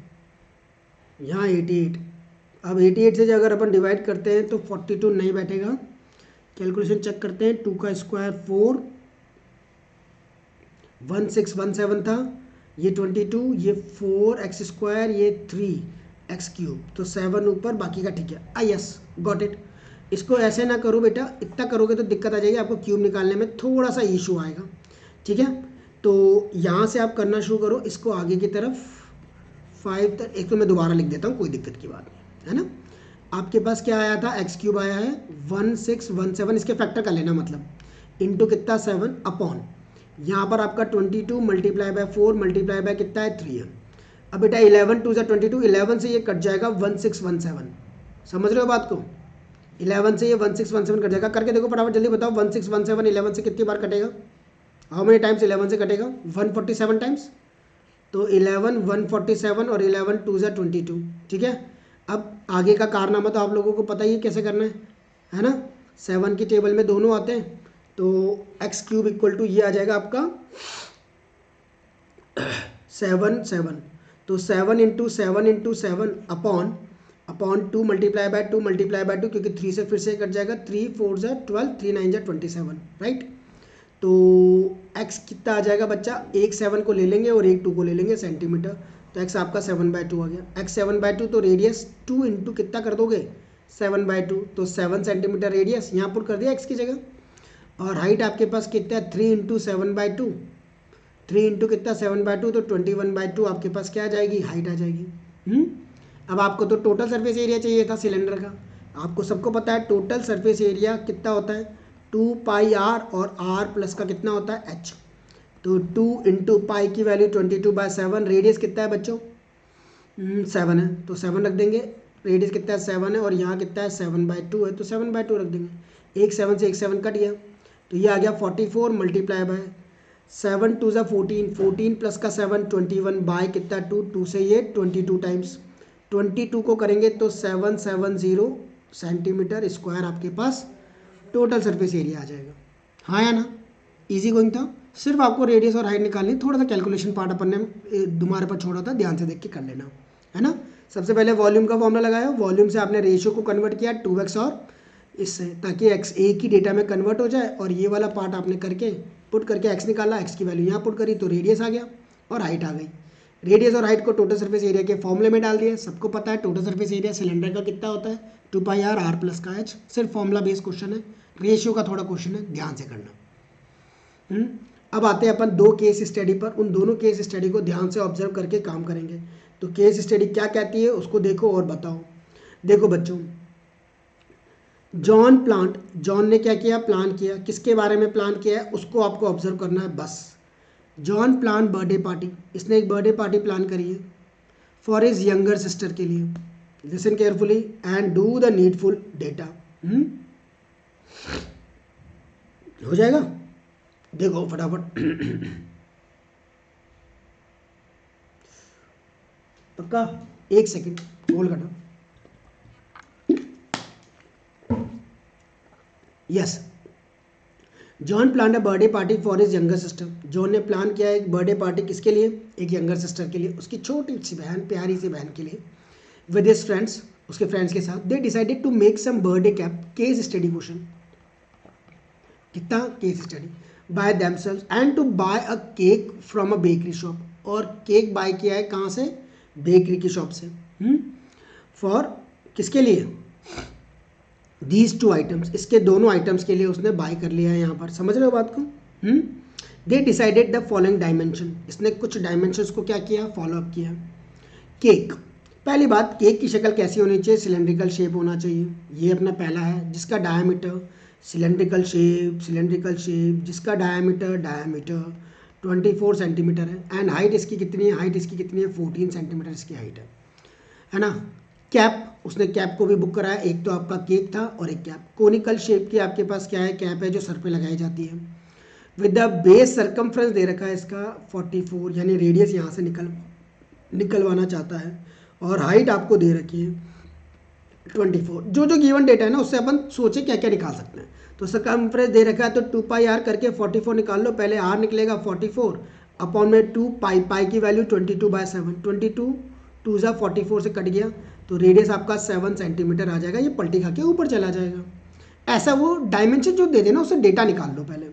अब 88 से अगर अपन डिवाइड करते हैं तो 42 नहीं बैठेगा। कैलकुलेशन चेक करते हैं, 2 का स्क्वायर 4 1617 था, ये 22 ये 4 एक्स स्क्वायर ये 3 एक्स क्यूब, तो 7 ऊपर बाकी का ठीक है। Yes got it. इसको ऐसे ना करो बेटा, इतना करोगे तो दिक्कत आ जाएगी, आपको क्यूब निकालने में थोड़ा सा इशू आएगा, ठीक है। तो यहाँ से आप करना शुरू करो इसको आगे की तरफ 5 तक। एक तो मैं दोबारा लिख देता हूँ, कोई दिक्कत की बात नहीं है ना। आपके पास क्या आया था एक्स क्यूब आया है 1617, इसके फैक्टर का लेना मतलब इंटू कितना 7 अपॉन यहाँ पर आपका 22 मल्टीप्लाई बाय 4 मल्टीप्लाई बाय कितना है 3 है। अब बेटा 11 2 22 11 से ये कट जाएगा 1617, समझ रहे हो बात को, 11 से ये 1617 कट जाएगा। करके देखो फटाफट जल्दी बताओ 1617 11 से कितनी बार कटेगा, हाउ मेनी टाइम्स 11 से कटेगा 147 टाइम्स, तो 11 147 और 11 2 ज़ा 22, ठीक है। अब आगे का कारनामा तो आप लोगों को पता ही है कैसे करना है ना। 7 की टेबल में दोनों आते हैं, तो एक्स क्यूब इक्वल टू ये आ जाएगा आपका 7 तो 7 upon upon 2 multiply by 2 multiply by 2, क्योंकि 3 से फिर से कट जाएगा, 3 4 ज़ा 12, 3 9 ज़ा 27, राइट। तो x कितना आ जाएगा बच्चा, एक 7 को ले लेंगे और एक 2 को ले लेंगे सेंटीमीटर, तो x आपका 7/2 आ गया। x 7/2 तो रेडियस 2 इंटू कितना कर दोगे 7/2, तो 7 सेंटीमीटर रेडियस यहाँ पुट कर दिया x की जगह। और हाइट आपके पास कितना है 3 इंटू 7/2, 3 इंटू कितना 7/2, तो 21/2 आपके पास क्या आ जाएगी, हाइट आ जाएगी। अब आपको तो टोटल सरफेस एरिया चाहिए था सिलेंडर का। आपको सबको पता है टोटल सरफेस एरिया कितना होता है 2πr, और r प्लस का कितना होता है h, तो 2 इंटू पाई की वैल्यू 22/7, रेडियस कितना है बच्चों 7 है, तो 7 रख देंगे। रेडियस कितना है 7 है, और यहाँ कितना है 7/2 है, तो 7/2 रख देंगे। एक 7 से एक 7 कट गया, तो ये आ गया 44 मल्टीप्लाई बाय 7 2 ज़ा 14, 14 प्लस का 7 21 बाय कितना 2, 2 से ये 22 टाइम्स, 22 को करेंगे तो 770 सेंटीमीटर स्क्वायर आपके पास टोटल सरफेस एरिया आ जाएगा। हाँ या ना, इजी गोइंग था। सिर्फ आपको रेडियस और हाइट निकालनी, थोड़ा सा कैलकुलेशन पार्ट अपन ने तुम्हारे पर छोड़ा था, ध्यान से देख के कर लेना, है ना। सबसे पहले वॉल्यूम का फॉर्मूला लगाया, वॉल्यूम से आपने रेशियो को कन्वर्ट किया 2x और इससे, ताकि x एक ही डेटा में कन्वर्ट हो जाए, और ये वाला पार्ट आपने करके पुट करके x निकाला, x की वैल्यू यहाँ पुट करी तो रेडियस आ गया और हाइट आ गई। रेडियस और हाइट को टोटल सरफेस एरिया के फॉर्मूले में डाल दिया। सबको पता है टोटल सरफेस एरिया सिलेंडर का कितना होता है 2πr r प्लस का h, सिर्फ फॉर्मूला बेस्ड क्वेश्चन है, रेशियो का थोड़ा क्वेश्चन है, ध्यान से करना। अब आते हैं अपन दो केस स्टडी पर, उन दोनों केस स्टडी को ध्यान से ऑब्जर्व करके काम करेंगे। तो केस स्टडी क्या कहती है उसको देखो और बताओ। देखो बच्चों, जॉन ने क्या किया, प्लान किया, किसके बारे में प्लान किया है उसको आपको ऑब्जर्व करना है बस। जॉन प्लान बर्थडे पार्टी, इसने एक बर्थडे पार्टी प्लान करी है फॉर हिज यंगर सिस्टर के लिए। Listen carefully and do the needful data. हो जाएगा, देखो फटाफट पक्का, एक सेकंड होल्ड करना। Yes, John plan a birthday party for his younger sister. John ने प्लान किया एक बर्थडे पार्टी, किसके लिए, एक यंगर सिस्टर के लिए, उसकी छोटी सी बहन, प्यारी सी बहन के लिए। विद हिज फ्रेंड्स, उसके फ्रेंड्स के साथ। They decided to make some birthday cap, case study question, कितना case study, by themselves and to buy a cake from a bakery shop. और केक बाय किया है कहाँ से, बेकरी की शॉप से। फॉर किसके लिए, दीज टू आइटम्स, इसके दोनों आइटम्स के लिए उसने बाय कर लिया है। यहाँ पर समझ रहे हो बात को। They decided the following dimension, इसने कुछ डायमेंशंस को क्या किया, फॉलो अप किया। केक, पहली बात, केक की शक्ल कैसी होनी चाहिए, सिलेंड्रिकल शेप होना चाहिए, ये अपना पहला है। जिसका डायमीटर, सिलेंड्रिकल शेप जिसका डायमीटर 24 सेंटीमीटर है। एंड हाइट इसकी कितनी है, हाइट इसकी कितनी है 14 सेंटीमीटर इसकी हाइट है ना। कैप, उसने कैप को भी बुक कराया, एक तो आपका केक था और एक कैप। कोनिकल शेप की आपके पास क्या है, कैप है जो सर पे लगाई जाती है। विद द बेस सर्कमफ्रेंस दे रखा है इसका 44, यानी रेडियस यहाँ से निकलवाना चाहता है। और हाइट आपको दे रखी है 24। जो जो गिवन डेटा है ना उससे अपन सोचे क्या क्या निकाल सकते हैं। तो सर्कमफ्रेंस दे रखा है तो 2πr करके 44 निकाल लो। पहले r निकलेगा 44 अपॉन में 2 पाई की वैल्यू 22/7, 22 2 ज़ा 44 से कट गया, तो रेडियस आपका 7 सेंटीमीटर आ जाएगा। ये पलटी खा के ऊपर चला जाएगा। ऐसा वो डायमेंशन जो दे देना उससे डेटा निकाल लो पहले।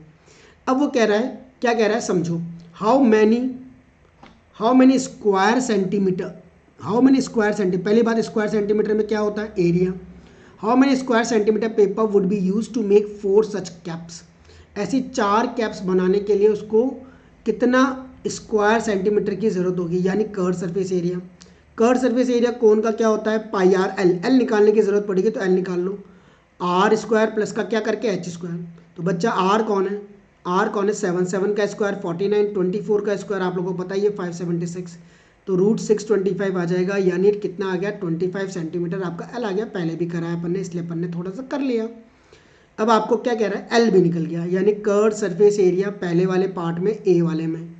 अब वो कह रहा है, क्या कह रहा है समझो, हाउ मैनी स्क्वायर सेंटीमीटर, पहली बात स्क्वायर सेंटीमीटर में क्या होता है, area. How many square centimetre paper would be use to make 4 such caps. ऐसी 4 कैप्स बनाने के लिए उसको कितना स्क्वायर सेंटीमीटर की ज़रूरत होगी, यानी curve surface area. Curve surface area cone का क्या होता है, πr एल निकालने की ज़रूरत पड़ेगी तो एल निकाल लो। आर स्क्वायर प्लस का क्या करके एच स्क्वायर। तो बच्चा आर कौन है, 7 का स्क्वायर 49, 24 का स्क्वायर आप लोगों को पता ही है 576, तो √625 आ जाएगा, यानी कितना आ गया 25 सेंटीमीटर आपका एल आ गया। पहले भी करा है अपन ने, इसलिए अपन ने थोड़ा सा कर लिया। अब आपको क्या कह रहा है, एल भी निकल गया, यानी कर्व सरफेस एरिया पहले वाले पार्ट में, ए वाले में।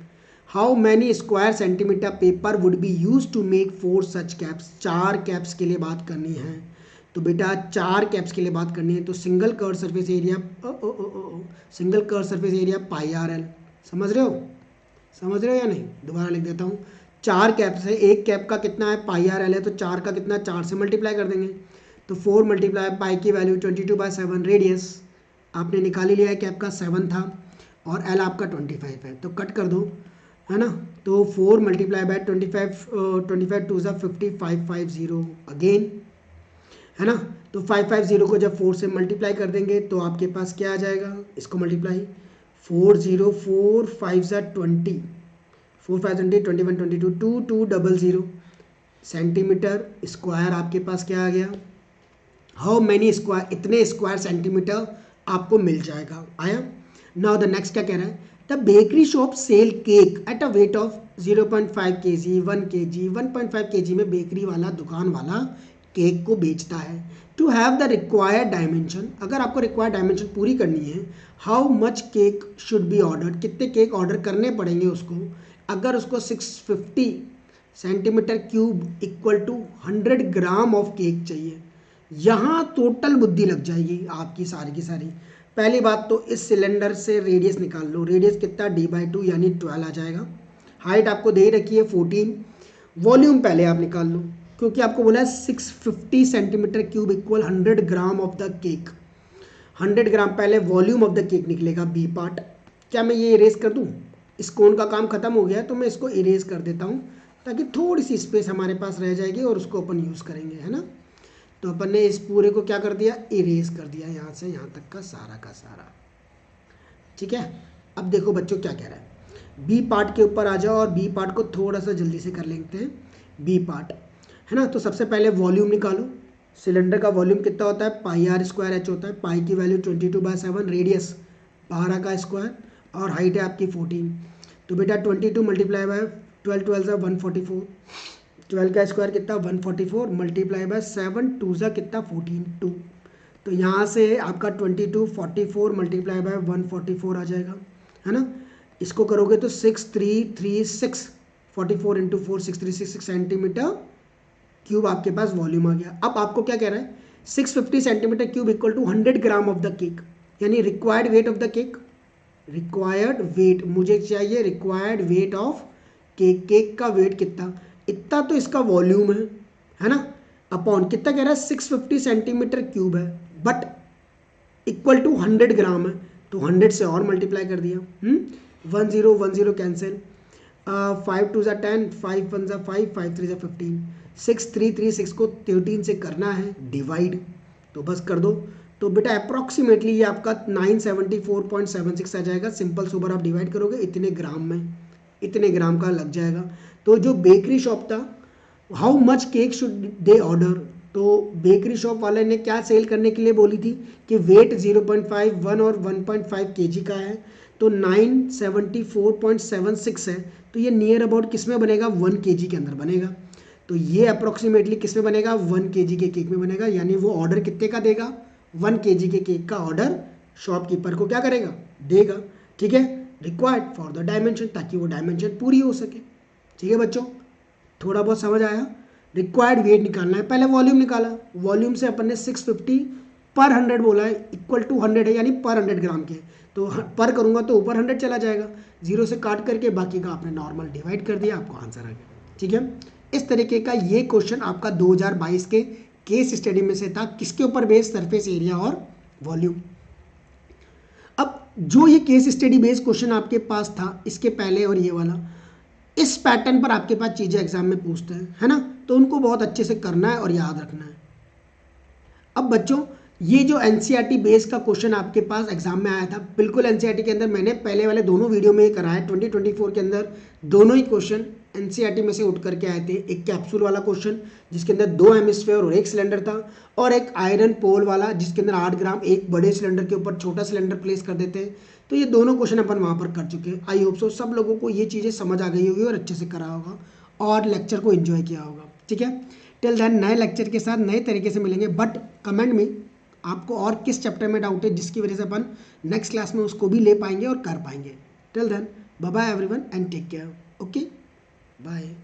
How many square centimetre paper would be use to make 4 such caps, 4 caps के लिए बात करनी है। तो बेटा 4 कैप्स के लिए बात करनी है, तो single curve surface area, single curve surface area pi R L, समझ रहे हो, समझ रहे हो या नहीं? दोबारा लिख देता हूँ, 4 कैप्स है, एक कैप का कितना है, पाई आर एल है, तो 4 का कितना, 4 से मल्टीप्लाई कर देंगे, तो 4 मल्टीप्लाई पाई की वैल्यू 22/7, रेडियस आपने निकाल ही लिया है, कैप का 7 था और एल आपका 25 है, तो कट कर दो, है ना। तो 4 मल्टीप्लाई बाय 25, 25 2 ज़ा 50, 550 अगेन, है ना। तो 550 को जब 4 से मल्टीप्लाई कर देंगे तो आपके पास क्या आ जाएगा, इसको मल्टीप्लाई 404 5 ज़ा 20, 4 5 20, 21 22, 2200 सेंटीमीटर स्क्वायर आपके पास क्या आ गया, हाउ मैनी स्क्वायर, इतने स्क्वायर सेंटीमीटर आपको मिल जाएगा, आया। नाउ द नेक्स्ट क्या कह रहा है, the bakery shop sell cake at a weight of 0.5 kg, 1 kg, 1.5 kg में बेकरी वाला, दुकान वाला केक को बेचता है। To have the required dimension, अगर आपको रिक्वायर्ड डायमेंशन पूरी करनी है, how much cake should be ordered, कितने केक ऑर्डर करने पड़ेंगे उसको, अगर उसको 650 centimetre cube equal to 100 gram of cake चाहिए। यहाँ टोटल बुद्धि लग जाएगी आपकी सारी की सारी। पहली बात तो इस सिलेंडर से रेडियस निकाल लो, रेडियस कितना d/2 यानी 12 आ जाएगा, हाइट आपको दे रखी है 14, वॉल्यूम पहले आप निकाल लो, क्योंकि आपको बोला है 650 centimetre cube equal 100 gram of the cake, 100 ग्राम पहले वॉल्यूम ऑफ द केक निकलेगा, बी पार्ट। क्या मैं ये इरेज कर दूँ, इस कोण का काम खत्म हो गया, तो मैं इसको इरेज कर देता हूँ ताकि थोड़ी सी स्पेस हमारे पास रह जाएगी और उसको अपन यूज़ करेंगे, है ना। तो अपन ने इस पूरे को क्या कर दिया, इरेज कर दिया, यहाँ से यहाँ तक का सारा, ठीक है। अब देखो बच्चों क्या कह रहा है, बी पार्ट के ऊपर आ जाओ और बी पार्ट को थोड़ा सा जल्दी से कर लेते हैं, बी पार्ट, है ना। तो सबसे पहले वॉल्यूम निकालो, सिलेंडर का वॉल्यूम कितना होता है, पाई आर स्क्वायर एच होता है, पाई की वैल्यू 22/7, रेडियस 12 का स्क्वायर और हाइट है आपकी 14, तो बेटा 22 मल्टीप्लाई बाय 12, 12 ज़ा 144, 12 का स्क्वायर कितना 144 मल्टीप्लाई बाय 7, 2 ज़ा कितना 14, 2, तो यहाँ से आपका 22 44 मल्टीप्लाई बाय 144 आ जाएगा, है ना। इसको करोगे तो 6336 44 इंटू 4 6366 सेंटीमीटर क्यूब आपके पास वॉल्यूम आ गया। अब आपको क्या कह रहा है, 650 centimetre cube equal to 100 gram of the cake, यानी required weight of the cake, required weight मुझे चाहिए, required weight of cake, cake का वेट कितना, इतना तो इसका वॉल्यूम है ना, अपॉन कितना कह रहा है 650 सेंटीमीटर क्यूब है, बट इक्वल टू 100 ग्राम है, तो 100 से और मल्टीप्लाई कर दिया, 10 कैंसिल, 5 2 ज़ा 10, 5 1 ज़ा 5, 5 3 ज़ा 15, 6336 को 13 से करना है डिवाइड, तो बस कर दो, तो बेटा अप्रॉक्सीमेटली ये आपका 974.76 आ जाएगा, सिंपल सुपर आप डिवाइड करोगे इतने ग्राम में, इतने ग्राम का लग जाएगा। तो जो बेकरी शॉप था, how much cake should they order, तो बेकरी शॉप वाले ने क्या सेल करने के लिए बोली थी कि वेट 0.5, 1 और 1.5 kg का है, तो 974.76 है, तो ये नियर अबाउट किस में बनेगा, 1 kg के अंदर बनेगा, तो ये अप्रॉक्सीमेटली किस में बनेगा, 1 kg के केक में बनेगा, यानी वो ऑर्डर कितने का देगा, 1 kg के केक का ऑर्डर शॉपकीपर को क्या करेगा, देगा, ठीक है। रिक्वायर्ड फॉर द डायमेंशन, ताकि वो डायमेंशन पूरी हो सके, ठीक है बच्चों, थोड़ा बहुत समझ आया। रिक्वायर्ड वेट निकालना है, पहले वॉल्यूम निकाला, वॉल्यूम से अपन ने 650 पर 100 बोला है, इक्वल टू 100 है, यानी पर 100 ग्राम के, तो पर करूँगा तो ऊपर 100 चला जाएगा, जीरो से काट करके बाकी का आपने नॉर्मल डिवाइड कर दिया, आपको आंसर आ गया, ठीक है। इस तरीके का ये क्वेश्चन आपका 2022 के केस स्टडी में से था, किसके ऊपर बेस्ड, सरफेस एरिया और वॉल्यूम। अब जो ये केस स्टडी बेस्ड क्वेश्चन आपके पास था, इसके पहले और ये वाला, इस पैटर्न पर आपके पास चीज़ें एग्जाम में पूछते हैं, है ना, तो उनको बहुत अच्छे से करना है और याद रखना है। अब बच्चों ये जो एनसीईआरटी बेस का क्वेश्चन आपके पास एग्जाम में आया था, बिल्कुल एनसीईआरटी के अंदर मैंने पहले वाले दोनों वीडियो में कराया, 2024 के अंदर दोनों ही क्वेश्चन एनसीईआरटी में से उठ करके आए थे। एक कैप्सूल वाला क्वेश्चन जिसके अंदर 2 हेमिस्फीयर और 1 सिलेंडर था, और एक आयरन पोल वाला जिसके अंदर 8 ग्राम एक बड़े सिलेंडर के ऊपर छोटा सिलेंडर प्लेस कर देते हैं। तो ये दोनों क्वेश्चन अपन वहाँ पर कर चुके हैं। आई होप सो सब लोगों को ये चीज़ें समझ आ गई होगी और अच्छे से करा होगा और लेक्चर को एंजॉय किया होगा, ठीक है। टिल देन नए लेक्चर के साथ नए तरीके से मिलेंगे, बट कमेंट में आपको और किस चैप्टर में डाउट है जिसकी वजह से अपन नेक्स्ट क्लास में उसको भी ले पाएंगे और कर पाएंगे. Till then bye bye everyone and take care. Okay bye.